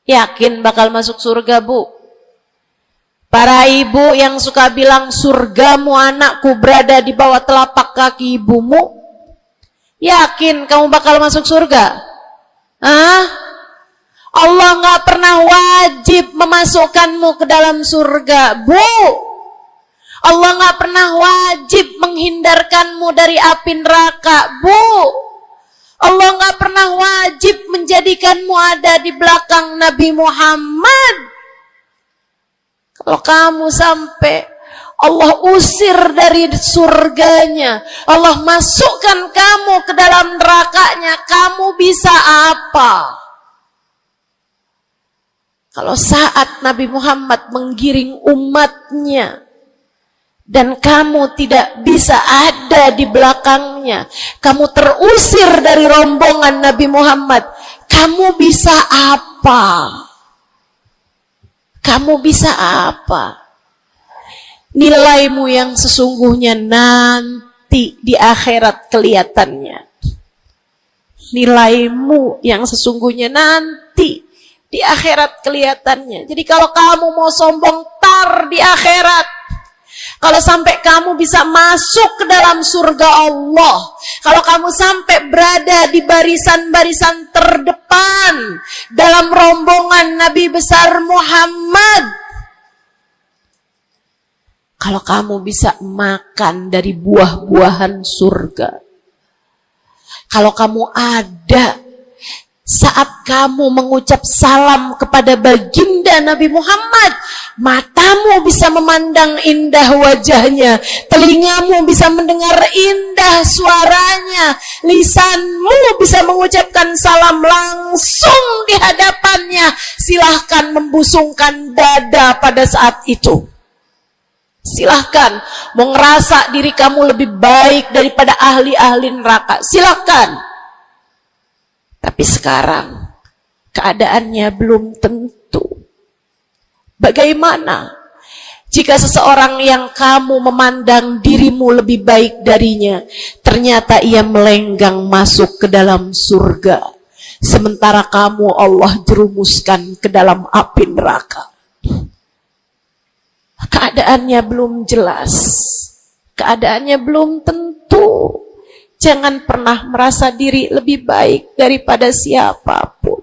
Yakin bakal masuk surga, Bu? Para ibu yang suka bilang surgamu anakku berada di bawah telapak kaki ibumu, yakin kamu bakal masuk surga? Hah? Allah nggak pernah wajib memasukkanmu ke dalam surga, Bu. Allah nggak pernah wajib menghindarkanmu dari api neraka, Bu. Allah nggak pernah wajib menjadikanmu ada di belakang Nabi Muhammad. Kalau kamu sampai Allah usir dari surganya, Allah masukkan kamu ke dalam nerakanya, kamu bisa apa? Kalau saat Nabi Muhammad menggiring umatnya dan kamu tidak bisa ada di belakangnya, kamu terusir dari rombongan Nabi Muhammad, kamu bisa apa? Kamu bisa apa? Nilaimu yang sesungguhnya nanti di akhirat kelihatannya. Nilaimu yang sesungguhnya nanti di akhirat kelihatannya. Jadi kalau kamu mau sombong tar di akhirat, kalau sampai kamu bisa masuk ke dalam surga Allah, kalau kamu sampai berada di barisan-barisan terdepan dalam rombongan Nabi besar Muhammad, kalau kamu bisa makan dari buah-buahan surga, kalau kamu ada saat kamu mengucap salam kepada baginda Nabi Muhammad, matamu bisa memandang indah wajahnya, telingamu bisa mendengar indah suaranya, lisanmu bisa mengucapkan salam langsung di hadapannya, silahkan membusungkan dada pada saat itu. Silahkan mau ngerasa diri kamu lebih baik daripada ahli-ahli neraka, silahkan. Tapi sekarang keadaannya belum tentu. Bagaimana jika seseorang yang kamu memandang dirimu lebih baik darinya, ternyata ia melenggang masuk ke dalam surga, sementara kamu Allah jerumuskan ke dalam api neraka? Keadaannya belum jelas, keadaannya belum tentu. Jangan pernah merasa diri lebih baik daripada siapapun.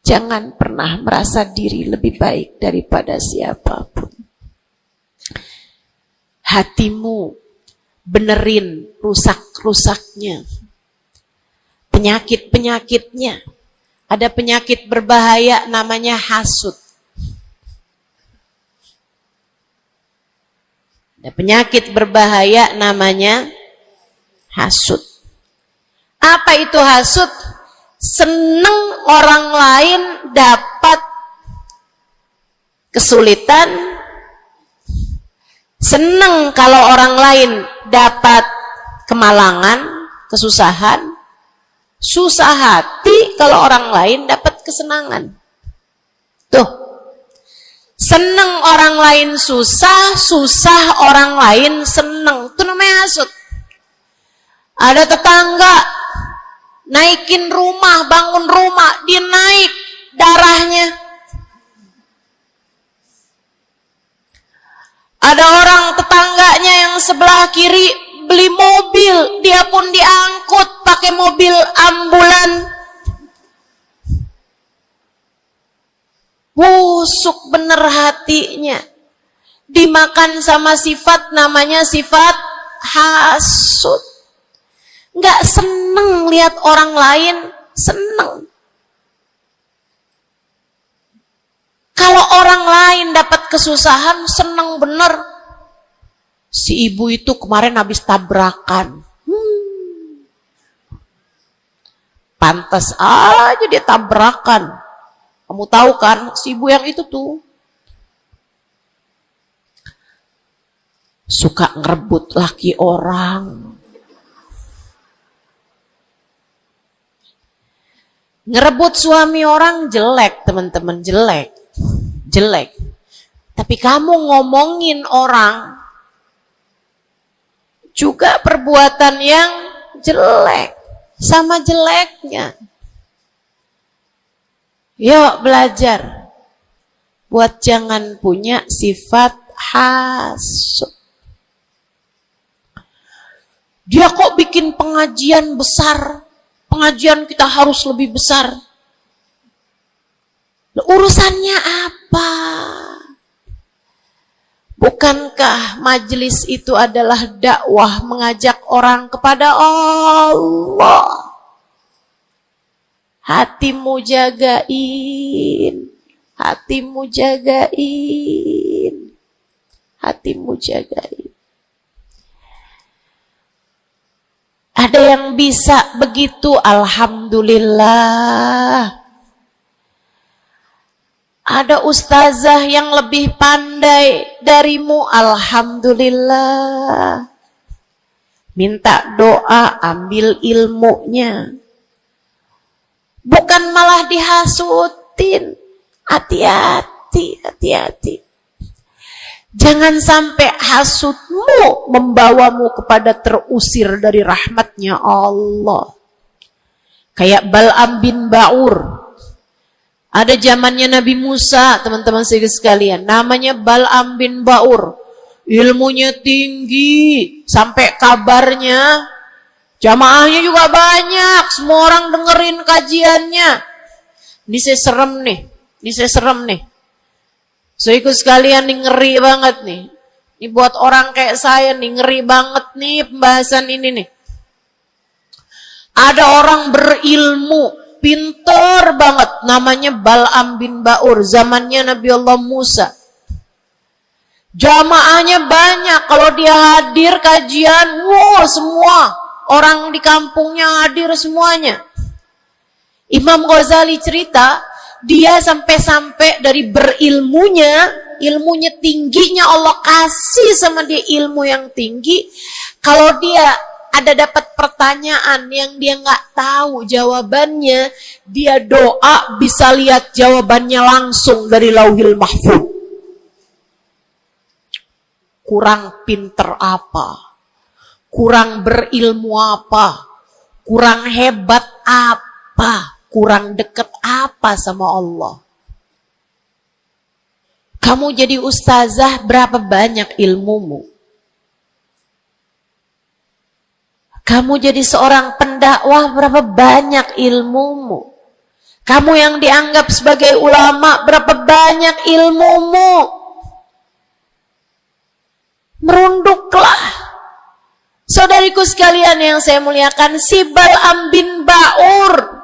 Jangan pernah merasa diri lebih baik daripada siapapun. Hatimu benerin rusak-rusaknya, penyakit-penyakitnya. Ada penyakit berbahaya namanya hasud. Ada penyakit berbahaya namanya hasud. Apa itu hasud? Seneng orang lain dapat kesulitan, seneng kalau orang lain dapat kemalangan, kesusahan, susah hati kalau orang lain dapat kesenangan. Tuh. Seneng orang lain susah, susah orang lain seneng. Itu namanya hasud. Ada tetangga naikin rumah, bangun rumah, dia naik darahnya. Ada orang tetangganya yang sebelah kiri beli mobil, dia pun diangkut pakai mobil ambulan. Busuk bener hatinya, dimakan sama sifat namanya sifat hasud. Nggak seneng lihat orang lain seneng. Kalau orang lain dapat kesusahan seneng bener. Si ibu itu kemarin habis tabrakan, pantas aja dia tabrakan. Kamu tahu kan, si ibu yang itu tuh suka ngerebut laki orang. Ngerebut suami orang jelek, teman-teman, jelek. Jelek. Tapi kamu ngomongin orang juga perbuatan yang jelek, sama jeleknya. Yuk belajar. Buat jangan punya sifat hasud. Dia kok bikin pengajian besar. Pengajian kita harus lebih besar. Urusannya apa? Bukankah majelis itu adalah dakwah mengajak orang kepada Allah? Hatimu jagain, hatimu jagain, hatimu jagain. Ada yang bisa begitu, alhamdulillah. Ada ustazah yang lebih pandai darimu, alhamdulillah. Minta doa, ambil ilmunya. Bukan malah dihasutin. Hati-hati, hati-hati. Jangan sampai hasutmu membawamu kepada terusir dari rahmatnya Allah. Kayak Bal'am bin Ba'ur. Ada zamannya Nabi Musa, teman-teman sekalian. Namanya Bal'am bin Ba'ur. Ilmunya tinggi. Sampai kabarnya jamaahnya juga banyak. Semua orang dengerin kajiannya. Ini saya serem nih. Ini saya serem nih. So ikut sekalian nih, ngeri banget nih. Ini buat orang kayak saya nih, ngeri banget nih pembahasan ini nih. Ada orang berilmu, pintar banget. Namanya Bal'am bin Ba'ur. Zamannya Nabi Allah Musa. Jamaahnya banyak. Kalau dia hadir kajian, wow, semua orang di kampungnya hadir semuanya. Imam Ghazali cerita, dia sampai-sampai dari berilmunya, ilmunya tingginya Allah kasih sama dia ilmu yang tinggi. Kalau dia ada dapat pertanyaan yang dia nggak tahu jawabannya, dia doa bisa lihat jawabannya langsung dari Lauhil Mahfuz. Kurang pinter apa? Kurang berilmu apa? Kurang hebat apa? Kurang dekat apa sama Allah? Kamu jadi ustazah, berapa banyak ilmumu? Kamu jadi seorang pendakwah, berapa banyak ilmumu? Kamu yang dianggap sebagai ulama, berapa banyak ilmumu? Merunduklah. Saudariku sekalian yang saya muliakan, si Bal'am bin Ba'ur,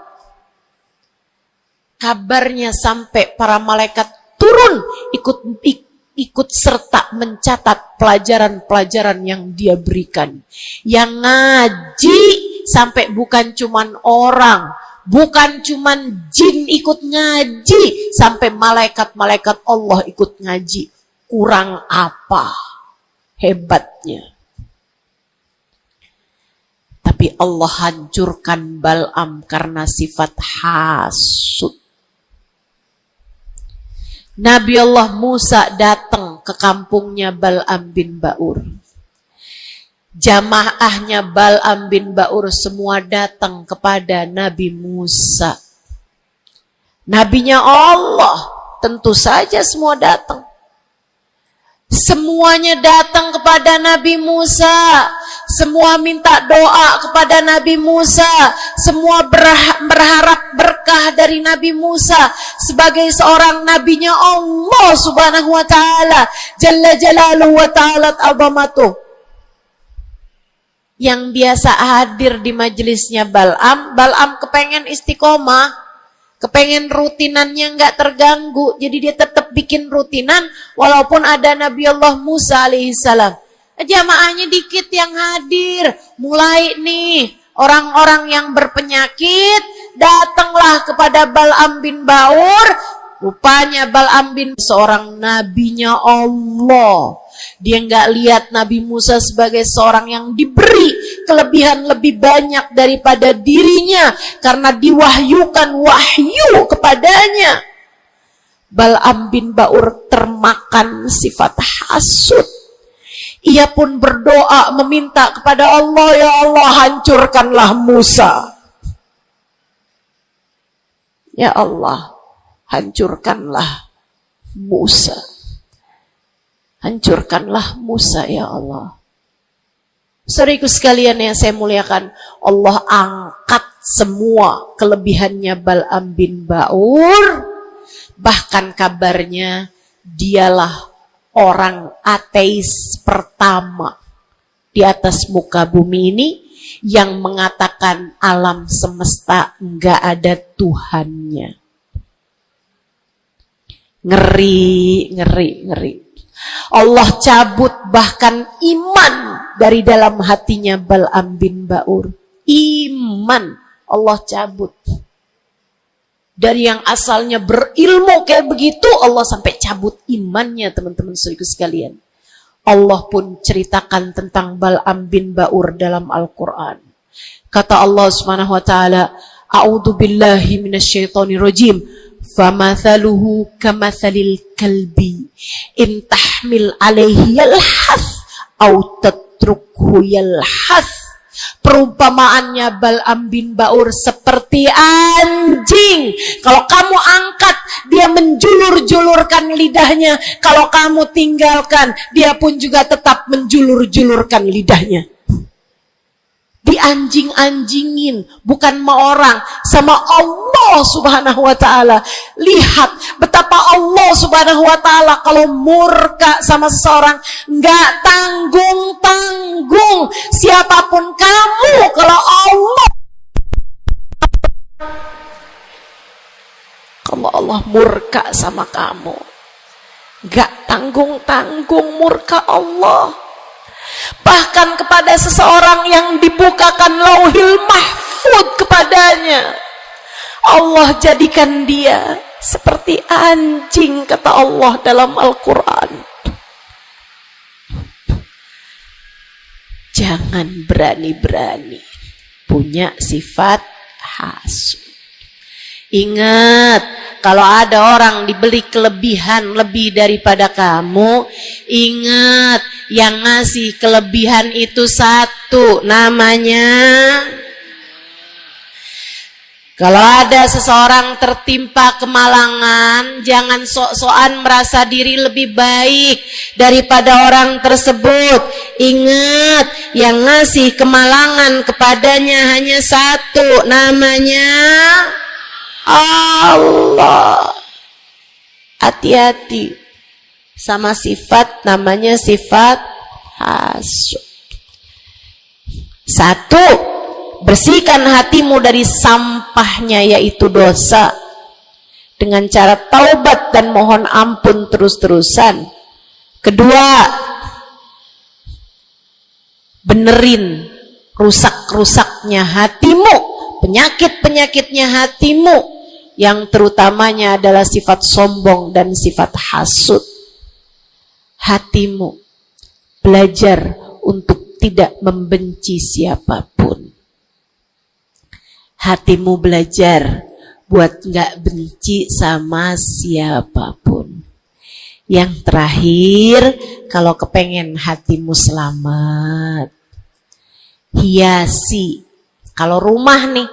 kabarnya sampai para malaikat turun ikut serta mencatat pelajaran-pelajaran yang dia berikan. Yang ngaji sampai bukan cuman orang, bukan cuman jin ikut ngaji, sampai malaikat-malaikat Allah ikut ngaji. Kurang apa hebatnya? Tapi Allah hancurkan Bal'am karena sifat hasud. Nabi Allah Musa datang ke kampungnya Bal'am bin Ba'ur. Jamaahnya Bal'am bin Ba'ur semua datang kepada Nabi Musa. Nabinya Allah, tentu saja semua datang. Semuanya datang kepada Nabi Musa. Semua minta doa kepada Nabi Musa. Semua berharap berkah dari Nabi Musa sebagai seorang nabinya Allah Subhanahu wa taala, Jalla Jalaluhu wa ta'ala azamatuh. Yang biasa hadir di majelisnya Bal'am kepengen istiqomah, kepengen rutinannya nggak terganggu, jadi dia tetap bikin rutinan walaupun ada Nabi Allah Musa alaihissalam. Jamaahnya dikit yang hadir. Mulai nih orang-orang yang berpenyakit datanglah kepada Bal'am bin Ba'ur. Rupanya Bal'am bin seorang nabinya Allah. Dia nggak lihat Nabi Musa sebagai seorang yang diberi kelebihan lebih banyak daripada dirinya karena diwahyukan wahyu kepadanya. Bal'am bin Ba'ur termakan sifat hasud. Ia pun berdoa meminta kepada Allah, ya Allah hancurkanlah Musa. Ya Allah, hancurkanlah Musa. Hancurkanlah Musa ya Allah. Saudaraku sekalian yang saya muliakan, Allah angkat semua kelebihannya Bal'am bin Ba'ur. Bahkan kabarnya dialah orang ateis pertama di atas muka bumi ini yang mengatakan alam semesta enggak ada Tuhannya. Ngeri, ngeri, ngeri. Allah cabut bahkan iman dari dalam hatinya Bal'am bin Ba'ur. Iman Allah cabut. Dari yang asalnya berilmu kayak begitu, Allah sampai cabut imannya, teman-teman saudaraku sekalian. Allah pun ceritakan tentang Bal'am bin Ba'ur dalam Al-Quran. Kata Allah Subhanahu wa taala, "A'udzu billahi minasyaitonir rajim. Famathaluhu kamathalil kalbi in tahmil alaihi yalhath au tatrukhu yalhath." Perumpamaannya Bal'am bin Ba'ur seperti anjing. Kalau kamu angkat, dia menjulur-julurkan lidahnya. Kalau kamu tinggalkan, dia pun juga tetap menjulur-julurkan lidahnya. Dianjing-anjingin, bukan sama orang, sama Allah Subhanahu wa ta'ala. Lihat betapa Allah Subhanahu wa ta'ala kalau murka sama seseorang nggak tanggung-tanggung. Siapapun kamu, kalau Allah murka sama kamu, nggak tanggung-tanggung murka Allah. Bahkan kepada seseorang yang dibukakan lauhil mahfud kepadanya, Allah jadikan dia seperti anjing, kata Allah dalam Al-Quran. Jangan berani-berani punya sifat hasud. Ingat, kalau ada orang diberi kelebihan lebih daripada kamu, ingat, yang ngasih kelebihan itu satu, namanya. Kalau ada seseorang tertimpa kemalangan, jangan sok-sokan merasa diri lebih baik daripada orang tersebut. Ingat, yang ngasih kemalangan kepadanya hanya satu, namanya Allah. Hati-hati sama sifat namanya sifat hasud. Satu, bersihkan hatimu dari sampahnya yaitu dosa dengan cara taubat dan mohon ampun terus-terusan. Kedua, benerin rusak-rusaknya hatimu, penyakit-penyakitnya hatimu, yang terutamanya adalah sifat sombong dan sifat hasud. Hatimu belajar untuk tidak membenci siapapun. Hatimu belajar buat gak benci sama siapapun. Yang terakhir, kalau kepengen hatimu selamat, hiasi. Kalau rumah nih,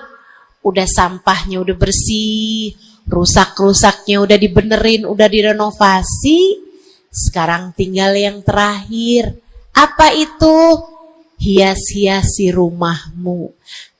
udah sampahnya udah bersih, rusak-rusaknya udah dibenerin, udah direnovasi, sekarang tinggal yang terakhir. Apa itu? Hias-hiasi rumahmu.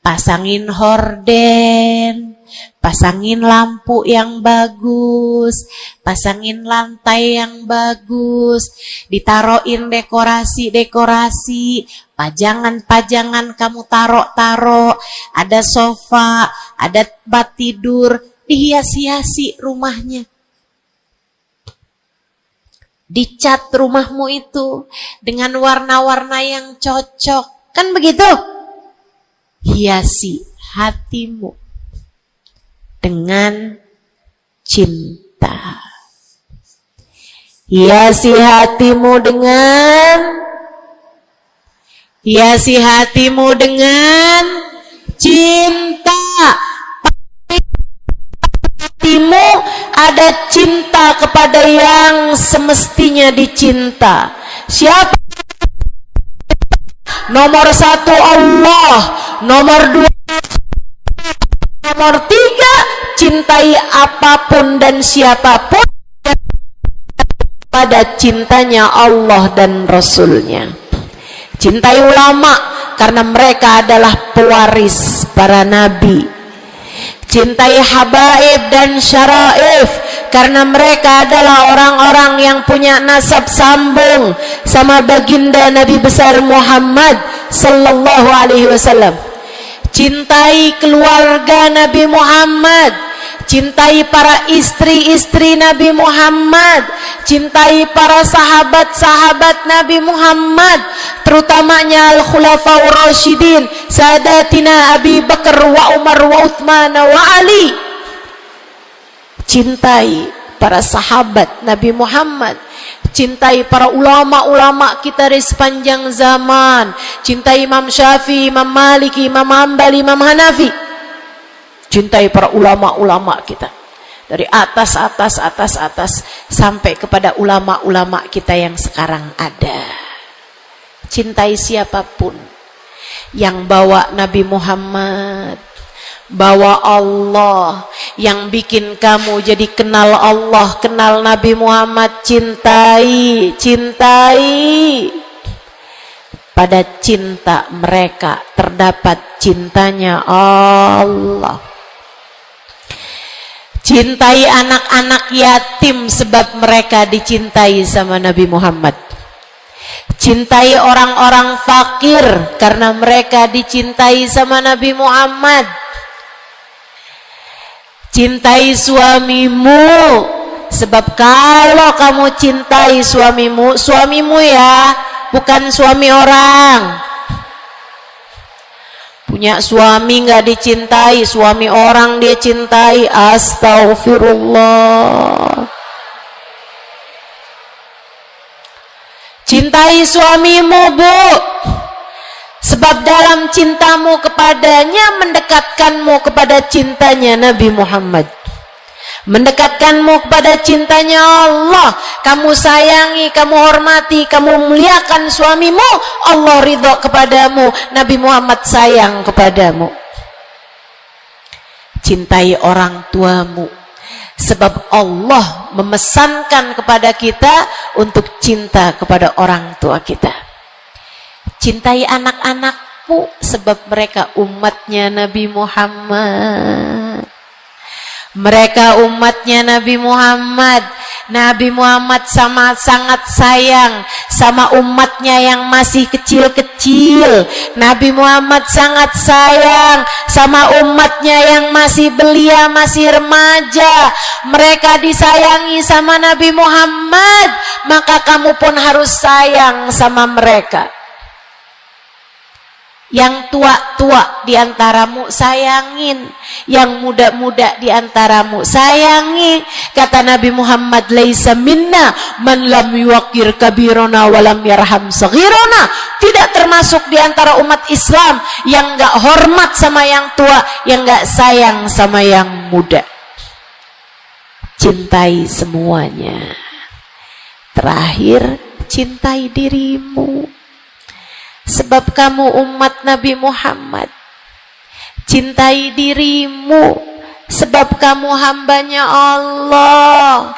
Pasangin horden, pasangin lampu yang bagus, pasangin lantai yang bagus, ditaroin dekorasi-dekorasi, pajangan-pajangan kamu taro-taro, ada sofa, ada tempat tidur, dihias-hiasi rumahnya. Dicat rumahmu itu dengan warna-warna yang cocok, kan begitu? Hiasi hatimu dengan cinta. Hiasi hatimu dengan cinta. Hatimu ada cinta kepada yang semestinya dicinta. Siapa? Nomor satu Allah, nomor dua, nomor tiga cintai apapun dan siapapun pada cintanya Allah dan Rasulnya. Cintai ulama karena mereka adalah pewaris para nabi. Cintai habaib dan syaraif karena mereka adalah orang-orang yang punya nasab sambung sama baginda Nabi besar Muhammad sallallahu alaihi wasallam. Cintai keluarga Nabi Muhammad, cintai para istri-istri Nabi Muhammad, cintai para sahabat-sahabat Nabi Muhammad, terutamanya al-khulafaur rasyidin, sadatina Abi Bakar wa Umar wa Uthman wa Ali. Cintai para sahabat Nabi Muhammad, cintai para ulama-ulama kita di sepanjang zaman, cintai Imam Syafi'i, Imam Maliki, Imam Hambali, Imam Hanafi. Cintai para ulama-ulama kita dari atas sampai kepada ulama-ulama kita yang sekarang ada. Cintai siapapun yang bawa Nabi Muhammad, bawa Allah, yang bikin kamu jadi kenal Allah, kenal Nabi Muhammad. Cintai. Pada cinta mereka terdapat cintanya Allah. Cintai anak-anak yatim sebab mereka dicintai sama Nabi Muhammad. Cintai orang-orang fakir karena mereka dicintai sama Nabi Muhammad. Cintai suamimu sebab kalau kamu cintai suamimu ya, bukan suami orang. Punya suami nggak dicintai, suami orang dia cintai. Astaghfirullah. Cintai suamimu, Bu, sebab dalam cintamu kepadanya mendekatkanmu kepada cintanya Nabi Muhammad, mendekatkanmu kepada cintanya Allah. Kamu sayangi, kamu hormati, kamu muliakan suamimu, Allah ridho kepadamu, Nabi Muhammad sayang kepadamu. Cintai orang tuamu sebab Allah memesankan kepada kita untuk cinta kepada orang tua kita. Cintai anak-anakmu sebab mereka umatnya Nabi Muhammad. Mereka umatnya Nabi Muhammad. Nabi Muhammad sangat sayang sama umatnya yang masih kecil-kecil. Nabi Muhammad sangat sayang sama umatnya yang masih belia, masih remaja. Mereka disayangi sama Nabi Muhammad, maka kamu pun harus sayang sama mereka. Yang tua-tua diantaramu sayangin, yang muda-muda diantaramu sayangi. Kata Nabi Muhammad, laisa minna man lam yuwaqir kabirona walam yarham saghirona. Tidak termasuk diantara umat Islam yang gak hormat sama yang tua, yang gak sayang sama yang muda. Cintai semuanya. Terakhir, cintai dirimu sebab kamu umat Nabi Muhammad. Cintai dirimu sebab kamu hambanya Allah.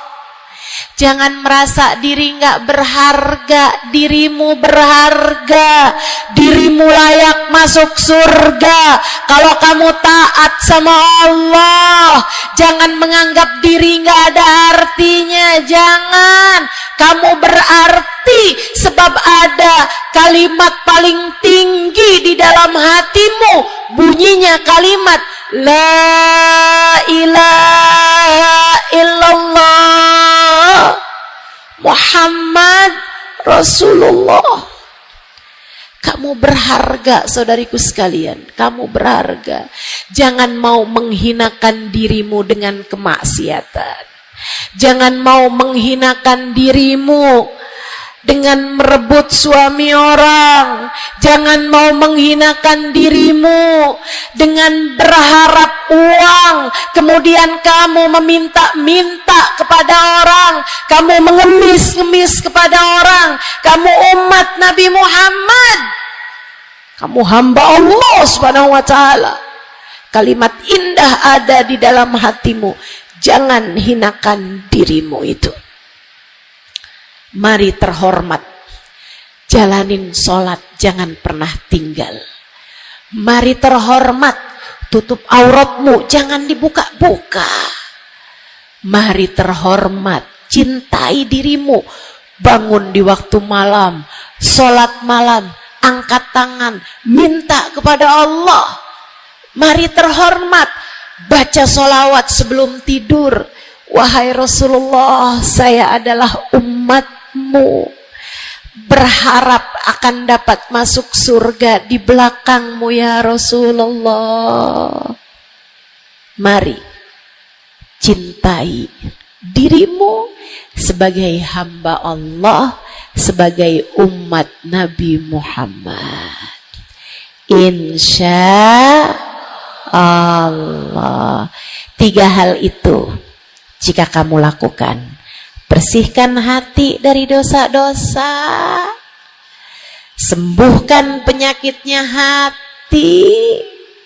Jangan merasa diri nggak berharga. Dirimu berharga. Dirimu layak masuk surga kalau kamu taat sama Allah. Jangan menganggap diri nggak ada artinya. Jangan. Kamu berarti sebab ada kalimat paling tinggi di dalam hatimu. Bunyinya kalimat La ilaha illallah Muhammad Rasulullah. Kamu berharga, saudariku sekalian. Kamu berharga. Jangan mau menghinakan dirimu dengan kemaksiatan. Jangan mau menghinakan dirimu dengan merebut suami orang. Jangan mau menghinakan dirimu dengan berharap uang, kemudian kamu meminta-minta kepada orang, kamu mengemis-ngemis kepada orang. Kamu umat Nabi Muhammad, kamu hamba Allah Subhanahu wa ta'ala. kalimat indah ada di dalam hatimu, jangan hinakan dirimu itu. Mari terhormat, jalanin sholat, jangan pernah tinggal. Mari terhormat, tutup auratmu, jangan dibuka-buka. Mari terhormat, cintai dirimu, bangun di waktu malam, sholat malam, angkat tangan, minta kepada Allah. Mari terhormat, baca sholawat sebelum tidur. Wahai Rasulullah, saya adalah umatmu, berharap akan dapat masuk surga di belakangmu ya Rasulullah. Mari cintai dirimu sebagai hamba Allah, sebagai umat Nabi Muhammad. Insya Allah. 3 hal itu jika kamu lakukan, bersihkan hati dari dosa-dosa, sembuhkan penyakitnya hati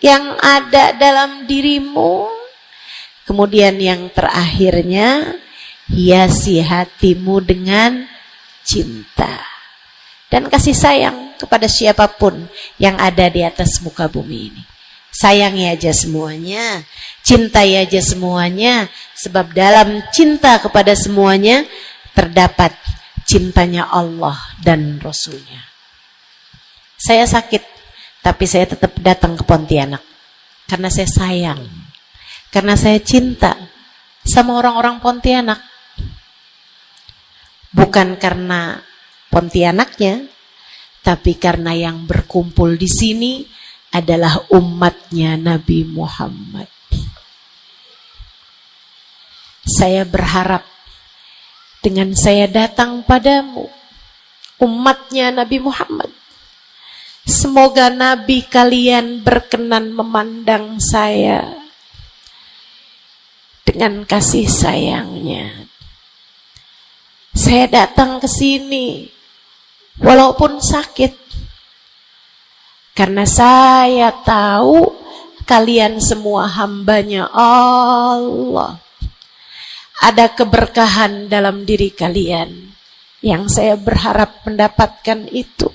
yang ada dalam dirimu, kemudian yang terakhirnya, hiasi hatimu dengan cinta dan kasih sayang kepada siapapun yang ada di atas muka bumi ini. Sayangi aja semuanya, cintai aja semuanya, sebab dalam cinta kepada semuanya terdapat cintanya Allah dan Rasulnya. Saya sakit, tapi saya tetap datang ke Pontianak karena saya sayang, karena saya cinta sama orang-orang Pontianak. Bukan karena Pontianaknya, tapi karena yang berkumpul di sini adalah umatnya Nabi Muhammad. Saya berharap dengan saya datang padamu, umatnya Nabi Muhammad, semoga Nabi kalian berkenan memandang saya dengan kasih sayangnya. Saya datang ke sini walaupun sakit, karena saya tahu kalian semua hambanya Allah. Ada keberkahan dalam diri kalian yang saya berharap mendapatkan itu.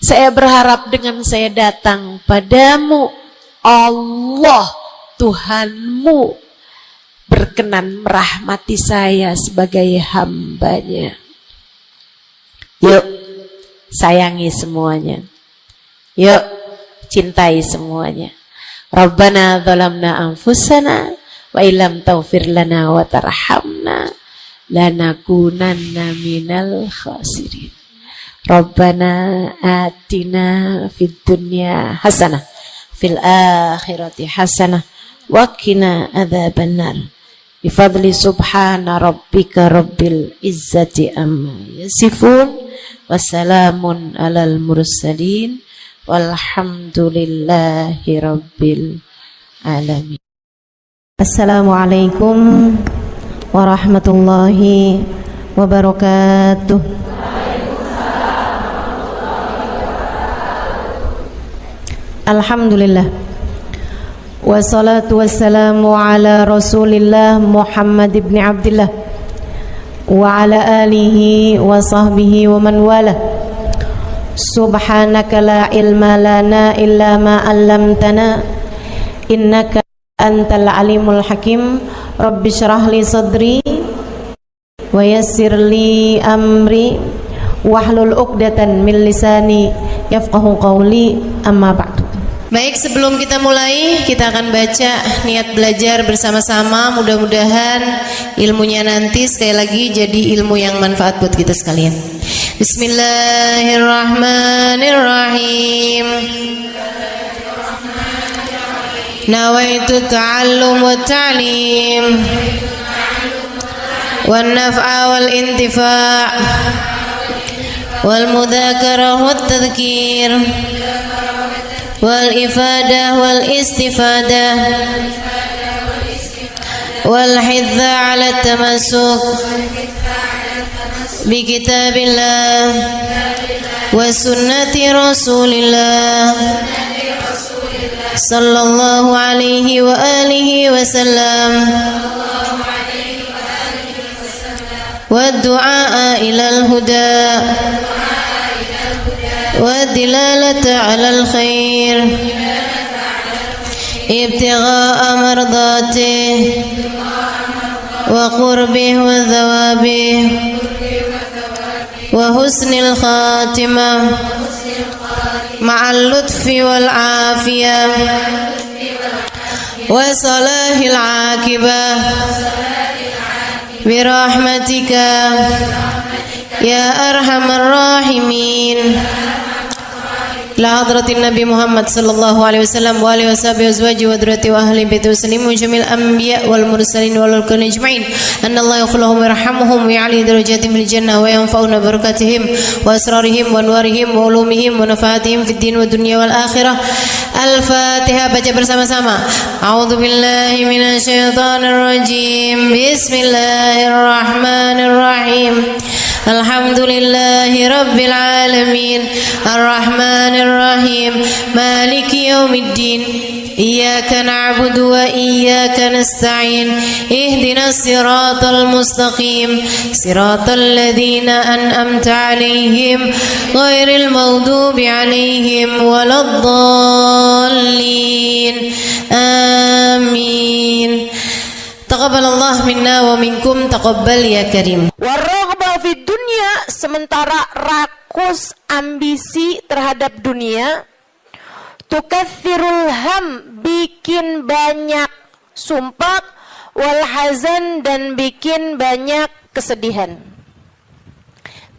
Saya berharap dengan saya datang padamu, Allah Tuhanmu berkenan merahmati saya sebagai hambanya. Yuk, sayangi semuanya. Yuk, cintai semuanya. Rabbana zalamna anfusana wa illam taghfir lana wa tarhamna lanakunanna minal khasirin. Rabbana atina fid dunya hasanah fil akhirati hasanah wa qina adzabannar. Bifadli subhana rabbika rabbil izzati amma yasifun, wassalamun alal mursalin, walhamdulillahi rabbil alamin. Assalamualaikum warahmatullahi wabarakatuh. Alhamdulillah, wassalatu wassalamu ala Rasulillah Muhammad ibn Abdillah wa ala alihi wa sahbihi wa man wala. Subhanaka la ilma lana illa ma 'allamtana innaka antal alimul hakim. Rabbi syrah li sadri wa yassir li amri wahlul 'uqdatan min lisani yafqahu qawli, amma ba'du. Baik, sebelum kita mulai, kita akan baca niat belajar bersama-sama. Mudah-mudahan ilmunya nanti sekali lagi jadi ilmu yang manfaat buat kita sekalian. Bismillahirrahmanirrahim. Nawaitu ta'allum wa ta'lim wan naf'a wal intifa' wal mudzakarah wat tadhkir wal ifadah wal istifadah wal hidza ala tamassuk bi kitabillah wa sunnati rasulillah sallallahu alaihi wa alihi wasallam wa du'a ila al-huda wa dilalata ala al-khair ibtigha'a mardatih wa qurbih wa thawabih wa husnil khatimah ma'al lutfi wal afiyah wa salahil aqibah birahmatika ya arhamar rahimin. La hadratin Nabi Muhammad sallallahu alaihi wasallam wa alihi washabihi azwaji wa dzurriyyati wa ahli baiti waslimu jamil anbiya wal mursalin wal kulli ajma'in anna Allah yaghfiruhum wa yarhamuhum wa ya'li darajatihim fil jannah wa yanfa'una barakatihim wa asrarihim wa anwarihim wa ulumihim wa nafaatihim fid din wa dunya wal akhirah. Al-Fatihah baca bersama-sama. A'udzu billahi minasy syaithanir rajim. Bismillahirrahmanirrahim. Alhamdulillahi rabbil alamin. Ar-Rahmanir Rahim. Maliki yaumiddin. Iyyaka na'budu wa iyyaka nasta'in. Ihdinas siratal mustaqim. Siratal ladzina an'amta 'alaihim ghairil maghdubi 'alaihim waladdallin. Amin. Taqabbalallah minna wa minkum, taqabbal ya karim. Warraghbah fid dunya, sementara rakus ambisi terhadap dunia, tukathirul ham, bikin banyak sumpah, wal hazan, dan bikin banyak kesedihan.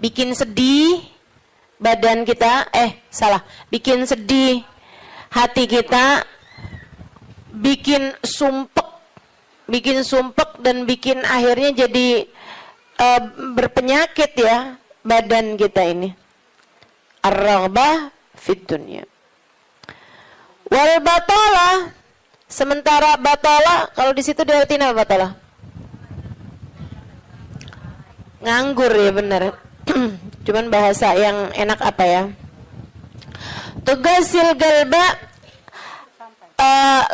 Bikin sedih badan kita, bikin sedih hati kita, bikin sumpek dan bikin akhirnya jadi berpenyakit ya badan kita ini. Ar-raghbah fid dunya. Wal batalah, sementara batalah, kalau di situ diartiin apa batalah? Nganggur ya, benar. Cuman bahasa yang enak apa ya? Tugasil galba,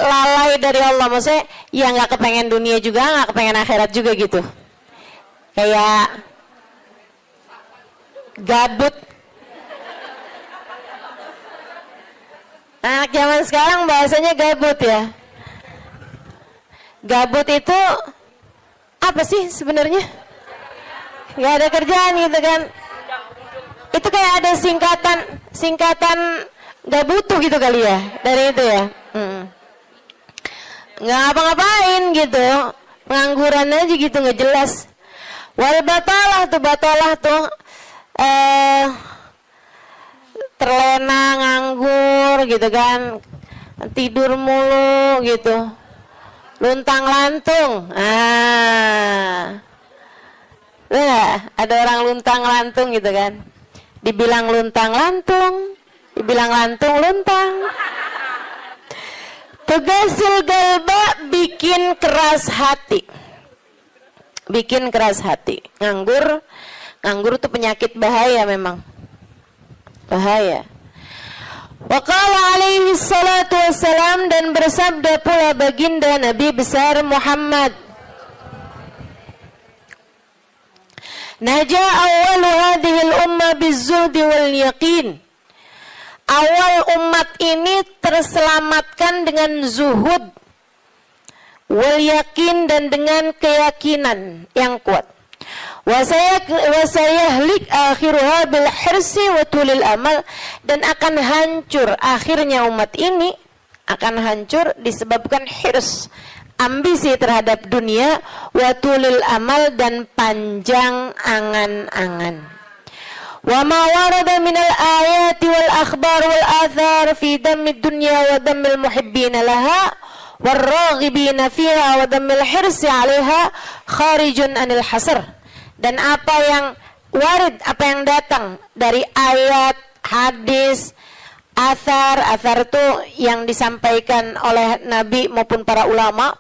lalai dari Allah, maksudnya ya nggak kepengen dunia juga, nggak kepengen akhirat juga gitu, kayak gabut. Anak zaman sekarang bahasanya gabut ya. Gabut itu apa sih sebenarnya? Nggak ada kerjaan gitu kan? Itu kayak ada singkatan nggak butuh gitu kali ya dari itu ya. Nggak apa-ngapain gitu, pengangguran aja gitu, nggak jelas. Wal batalah tuh terlena, nganggur gitu kan, tidur mulu gitu, luntang lantung. Ada orang luntang lantung gitu kan, dibilang luntang lantung, dibilang lantung luntang. Tugasil galba, bikin keras hati. Bikin keras hati. Nganggur tuh penyakit bahaya memang. Bahaya. Wa qala alaihi salatu wassalam, dan bersabda pula baginda Nabi besar Muhammad, Naja awwalu hadhihi al-umma biz-zuhdi wal yaqin. Awal umat ini terselamatkan dengan zuhud, wal yakin, dan dengan keyakinan yang kuat. Wasayahlik akhiruha bil hirsi wa tulil amal, dan akan hancur akhirnya umat ini, akan hancur disebabkan hirs, ambisi terhadap dunia, wa tulil amal, dan panjang angan-angan. Wa ma warada minal ayati wal akhbar wal athar fi dammid dunya wa dammil muhibbina laha wal raghibina fiha wa dammil hirsi 'alaiha kharijun anil hasr. Dan apa yang warid, apa yang datang dari ayat, hadis, athar itu yang disampaikan oleh Nabi maupun para ulama,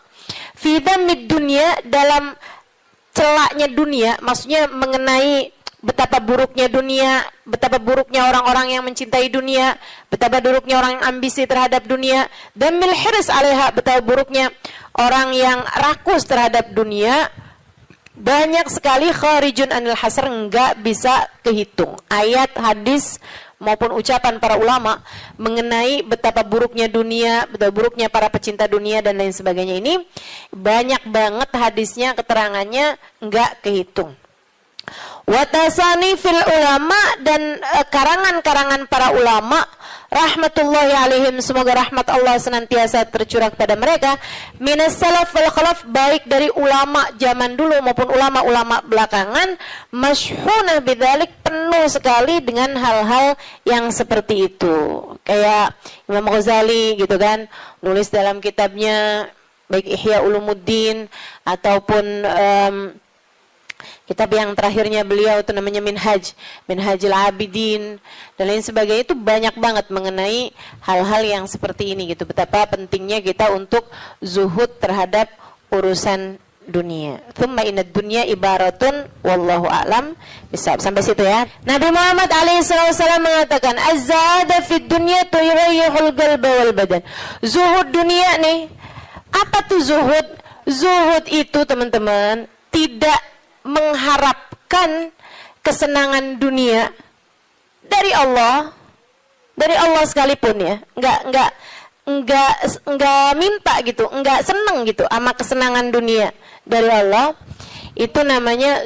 fi dammid dunya, dalam celaknya dunia, maksudnya mengenai betapa buruknya dunia, betapa buruknya orang-orang yang mencintai dunia, betapa buruknya orang yang ambisi terhadap dunia, dan mil hirs 'alaiha, betapa buruknya orang yang rakus terhadap dunia. Banyak sekali kharijun anil hasr, enggak bisa kehitung. Ayat, hadis maupun ucapan para ulama mengenai betapa buruknya dunia, betapa buruknya para pecinta dunia dan lain sebagainya ini banyak banget hadisnya, keterangannya enggak kehitung. Watasani fil ulama, dan karangan-karangan para ulama rahmatullahi alaihim, semoga rahmat Allah senantiasa tercurah kepada mereka, minas salaf wal khalaf, baik dari ulama zaman dulu maupun ulama-ulama belakangan, masyhunah bidzalik, penuh sekali dengan hal-hal yang seperti itu. Kayak Imam Ghazali gitu kan, nulis dalam kitabnya baik Ihya Ulumuddin ataupun kitab yang terakhirnya beliau itu namanya Minhajul Abidin dan lain sebagainya, itu banyak banget mengenai hal-hal yang seperti ini gitu. Betapa pentingnya kita untuk zuhud terhadap urusan dunia. Tsumma inad dunya ibaratun wallahu a'lam bisawab. Sampai situ ya. Nabi Muhammad alaihissalam mengatakan, az-zahada fid dunya tuyrihul qalba wal badan. Zuhud dunia nih. Apa tuh zuhud? Zuhud itu teman-teman tidak mengharapkan kesenangan dunia dari Allah sekalipun ya, enggak minta gitu, enggak seneng gitu sama kesenangan dunia dari Allah. Itu namanya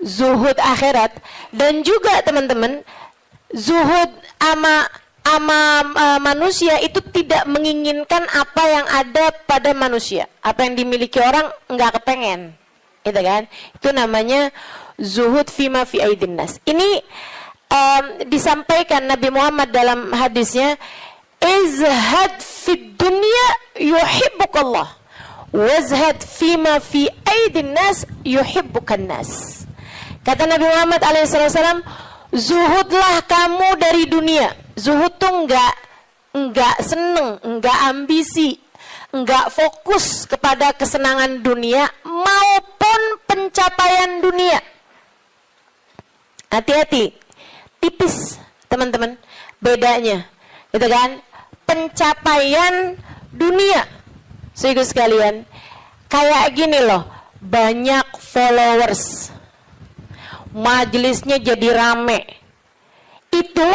zuhud akhirat. Dan juga teman-teman, zuhud ama manusia itu tidak menginginkan apa yang ada pada manusia, apa yang dimiliki orang enggak kepengen. Itu kan, itu namanya zuhud fima fi aidin nas. Ini disampaikan Nabi Muhammad dalam hadisnya, izhad fid dunya yuhibbukallah, wazhad fima fi aidin nas yuhibbukan nas. Kata Nabi Muhammad alaihissalam, zuhudlah kamu dari dunia. Zuhud tuh enggak seneng, enggak ambisi, enggak fokus kepada kesenangan dunia maupun pencapaian dunia. Hati-hati, tipis teman-teman bedanya, gitu kan? Pencapaian dunia, saudara sekalian, kayak gini loh, banyak followers, majelisnya jadi rame, itu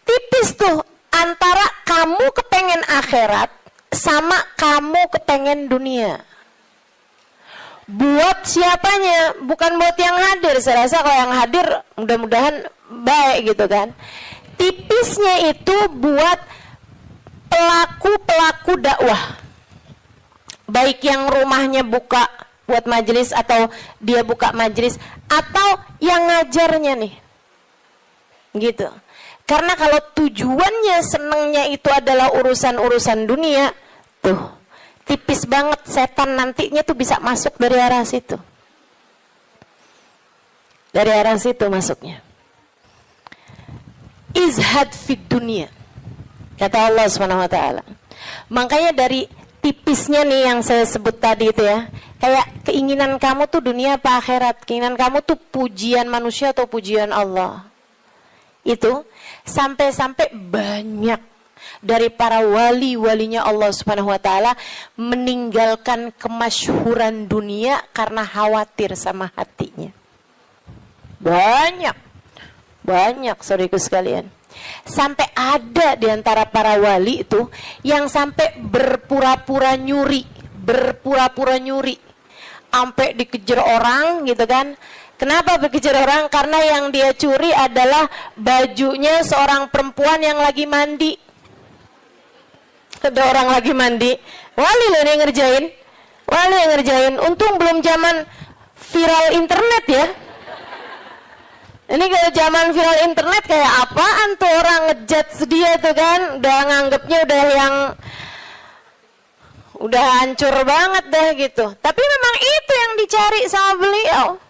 tipis tuh antara kamu kepengen akhirat sama kamu kepengen dunia. Buat siapanya? Bukan buat yang hadir. Saya rasa kalau yang hadir mudah-mudahan baik gitu kan. Tipisnya itu buat pelaku-pelaku dakwah, baik yang rumahnya buka buat majelis atau dia buka majelis, atau yang ngajarnya nih gitu. Karena kalau tujuannya senengnya itu adalah urusan-urusan dunia, tuh tipis banget setan nantinya tuh bisa masuk dari arah situ. Dari arah situ masuknya. Izhad fid dunia, kata Allah SWT. Makanya dari tipisnya nih yang saya sebut tadi itu ya, kayak keinginan kamu tuh dunia apa akhirat, keinginan kamu tuh pujian manusia atau pujian Allah. Itu sampai-sampai banyak dari para wali-walinya Allah Subhanahu wa taala meninggalkan kemasyhuran dunia karena khawatir sama hatinya. Banyak saudaraku sekalian. Sampai ada di antara para wali itu yang sampai berpura-pura nyuri, sampai dikejar orang gitu kan. Kenapa dikejar orang? Karena yang dia curi adalah bajunya seorang perempuan yang lagi mandi. Ada orang lagi mandi, wali loh yang ngerjain. Untung belum zaman viral internet ya. Ini kalau zaman viral internet kayak apaan tuh, orang ngejudge dia tuh kan, udah nganggepnya udah hancur banget dah gitu. Tapi memang itu yang dicari sama beliau.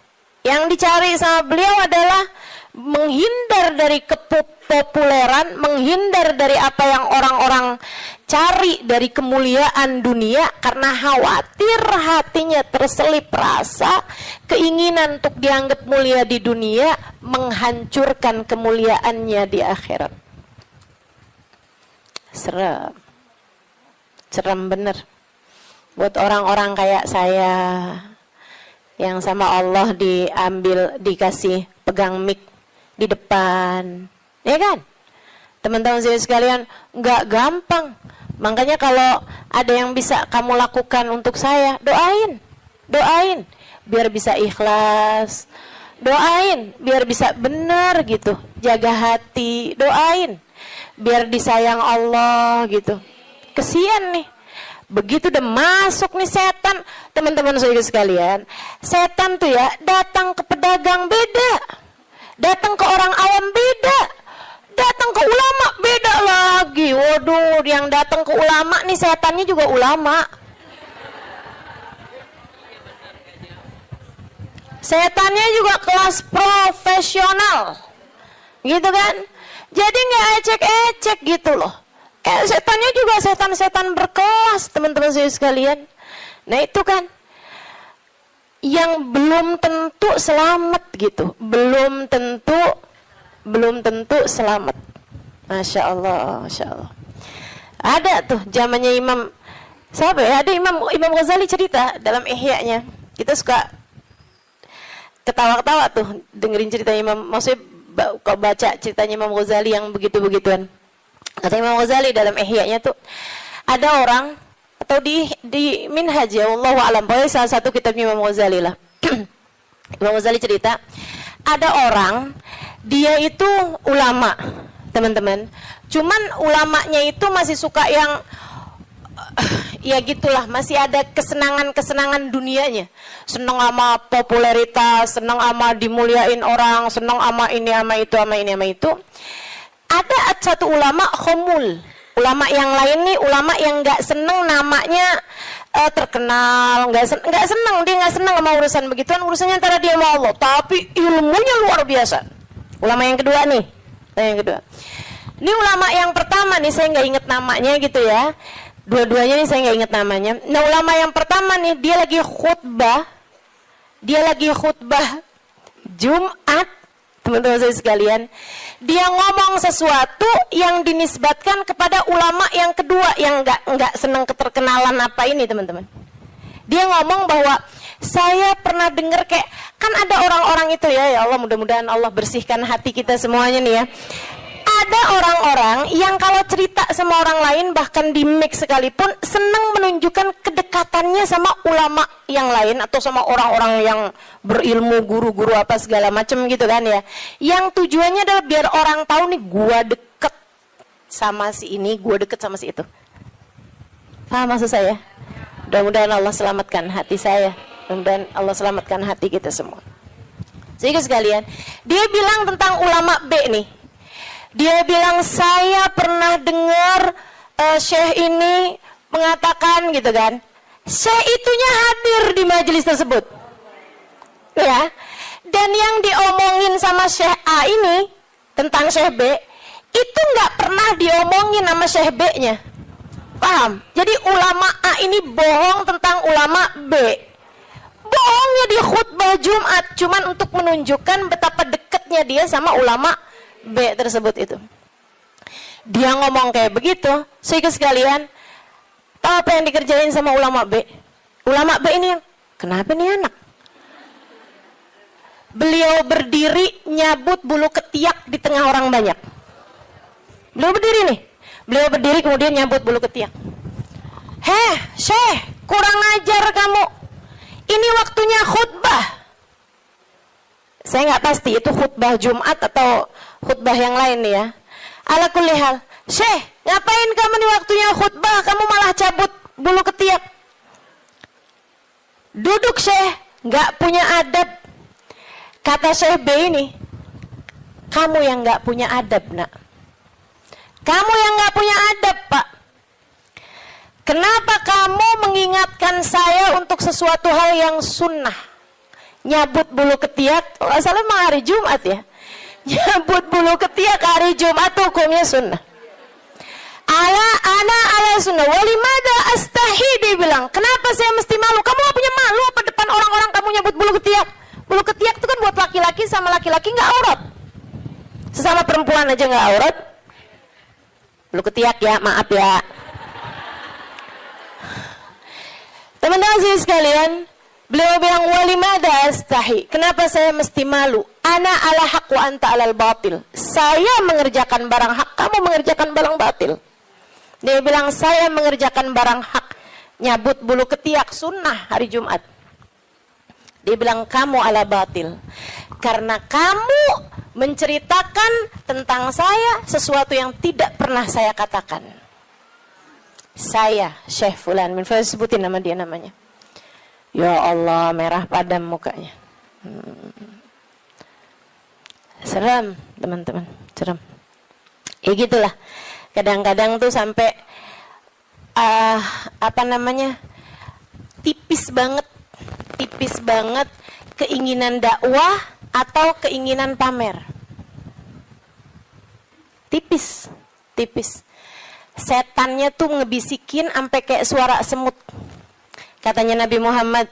Yang dicari sama beliau adalah menghindar dari kepopuleran, menghindar dari apa yang orang-orang mencari dari kemuliaan dunia karena khawatir hatinya terselip rasa keinginan untuk dianggap mulia di dunia menghancurkan kemuliaannya di akhirat. Serem bener buat orang-orang kayak saya yang sama Allah dikasih pegang mic di depan, ya kan? Teman-teman saya sekalian, nggak gampang. Makanya kalau ada yang bisa kamu lakukan untuk saya, doain biar bisa ikhlas, doain biar bisa benar gitu, jaga hati, doain biar disayang Allah gitu. Kesian nih, begitu udah masuk nih setan, teman-teman saya sekalian, setan tuh ya datang ke pedagang beda, datang ke orang awam beda, datang ke ulama beda lagi. Waduh, yang datang ke ulama nih setannya juga ulama. Setannya juga kelas profesional, gitu kan? Jadi nggak ecek-ecek gitu loh. Setannya juga setan-setan berkelas, teman-teman saya sekalian. Nah itu kan yang belum tentu selamat gitu, belum tentu selamat. Masya Allah. Ada tuh zamannya Imam siapa ya? Ada Imam Ghazali cerita dalam Ihya-nya. Kita suka ketawa-ketawa tuh dengerin cerita Imam. Maksudnya kalau baca ceritanya Imam Ghazali yang begitu-begituan. Kata Imam Ghazali dalam Ihya-nya tuh ada orang atau di Minhaj ya wallahu a'lam, pokoknya salah satu kitab Imam Ghazali lah. Imam Ghazali cerita ada orang dia itu ulama, teman-teman. Cuman ulamanya itu masih suka yang ya gitulah, masih ada kesenangan dunianya. Senang sama popularitas, senang sama dimuliain orang, senang sama ini sama itu sama ini sama itu. Ada satu ulama khomul, ulama yang lain nih, ulama yang nggak seneng namanya terkenal, nggak seneng, dia nggak seneng sama urusan begituan, urusannya antara dia sama Allah, tapi ilmunya luar biasa. Ulama yang kedua nih, ini ulama yang pertama nih saya nggak inget namanya gitu ya, dua-duanya nih saya nggak inget namanya. Nah ulama yang pertama nih dia lagi khutbah Jumat, teman-teman saya sekalian, dia ngomong sesuatu yang dinisbatkan kepada ulama yang kedua yang nggak senang keterkenalan apa ini, teman-teman. Dia ngomong bahwa saya pernah dengar kayak kan ada orang-orang itu ya Allah, mudah-mudahan Allah bersihkan hati kita semuanya nih ya. Ada orang-orang yang kalau cerita sama orang lain bahkan di mic sekalipun senang menunjukkan kedekatannya sama ulama yang lain atau sama orang-orang yang berilmu, guru-guru apa segala macam gitu kan ya. Yang tujuannya adalah biar orang tahu nih gua deket sama si ini, gua deket sama si itu. Paham maksud saya? Mudah-mudahan Allah selamatkan hati saya. Mudah-mudahan Allah selamatkan hati kita semua. Sehingga sekalian, dia bilang tentang ulama B nih. Dia bilang saya pernah dengar Syekh ini mengatakan gitu kan. Syekh itunya hadir di majelis tersebut. Ya. Dan yang diomongin sama Syekh A ini tentang Syekh B itu nggak pernah diomongin sama Syekh B-nya. Paham? Jadi ulama A ini bohong tentang ulama B. Bohongnya di khutbah Jumat cuman untuk menunjukkan betapa dekatnya dia sama ulama B tersebut itu. Dia ngomong kayak begitu, sehingga sekalian tahu apa yang dikerjain sama ulama B? Ulama B ini yang kenapa nih anak? Beliau berdiri nyabut bulu ketiak di tengah orang banyak. Beliau berdiri nih. Beliau berdiri kemudian nyabut bulu ketiak. Heh, Syekh, kurang ajar kamu. Ini waktunya khutbah. Saya nggak pasti itu khutbah Jumat atau khutbah yang lain nih ya. Ala kulli hal, Syekh, ngapain kamu di waktunya khutbah, kamu malah cabut bulu ketiak? Duduk Syekh, nggak punya adab. Kata Syekh B ini, kamu yang nggak punya adab nak. Kamu yang nggak punya adab Pak. Kenapa kamu mengingatkan saya untuk sesuatu hal yang sunnah? Nyabut bulu ketiak, kalau salah memang hari Jumat ya. Nyabut bulu ketiak hari Jumat hukumnya sunnah. ala sunnah walimada astahi, dia bilang, kenapa saya mesti malu? Kamu gak punya malu apa depan orang-orang kamu nyebut bulu ketiak? Bulu ketiak itu kan buat laki-laki, sama laki-laki nggak aurat, sesama perempuan aja nggak aurat. Bulu ketiak ya, maaf ya teman-teman sekalian. Beliau bilang walimada astahi, kenapa saya mesti malu? Ana ala haq wa anta alal batil, saya mengerjakan barang hak, kamu mengerjakan barang batil. Dia bilang saya mengerjakan barang hak, nyabut bulu ketiak sunnah hari Jumat. Dia bilang kamu ala batil, karena kamu menceritakan tentang saya sesuatu yang tidak pernah saya katakan. Saya Syekh Fulan min Fulan, sebutin nama dia namanya. Ya Allah, merah padam mukanya. Seram teman-teman, seram. Ya gitulah. Kadang-kadang tuh sampai tipis banget keinginan dakwah atau keinginan pamer. Tipis. Setannya tuh ngebisikin sampai kayak suara semut. Katanya Nabi Muhammad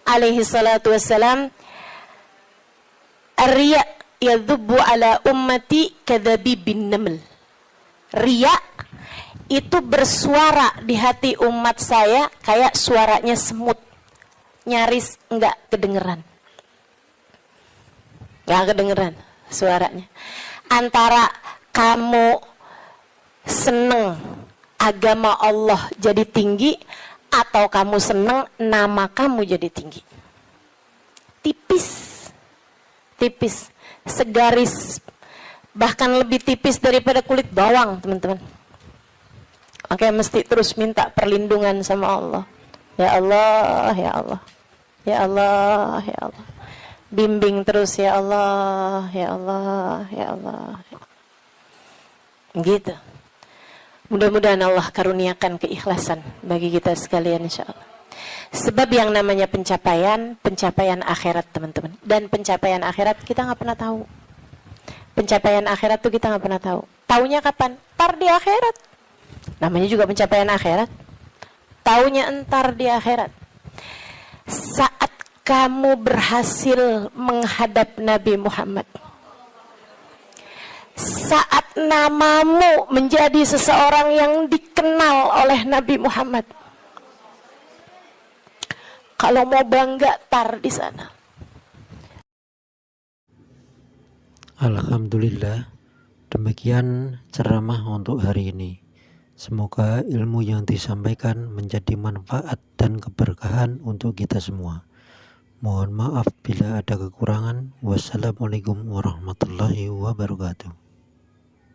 alaihi salatu wassalam, "Ar-riya yadhubbu ala ummati kadhabibin naml." Riya itu bersuara di hati umat saya kayak suaranya semut, nyaris enggak kedengeran suaranya. Antara kamu seneng agama Allah jadi tinggi, atau kamu seneng nama kamu jadi tinggi. Tipis, segaris, bahkan lebih tipis daripada kulit bawang, teman-teman. Oke, mesti terus minta perlindungan sama Allah. Ya Allah, ya Allah, ya Allah, ya Allah. Bimbing terus ya Allah, ya Allah, ya Allah. Gitu. Mudah-mudahan Allah karuniakan keikhlasan bagi kita sekalian insyaallah. Sebab yang namanya pencapaian akhirat teman-teman. Dan pencapaian akhirat kita nggak pernah tahu. Pencapaian akhirat tuh kita nggak pernah tahu. Taunya kapan? Entar di akhirat. Namanya juga pencapaian akhirat. Taunya entar di akhirat. Saat kamu berhasil menghadap Nabi Muhammad. Saat namamu menjadi seseorang yang dikenal oleh Nabi Muhammad. Kalau mau bangga, tar di sana. Alhamdulillah, demikian ceramah untuk hari ini. Semoga ilmu yang disampaikan menjadi manfaat dan keberkahan untuk kita semua. Mohon maaf bila ada kekurangan. Wassalamualaikum warahmatullahi wabarakatuh.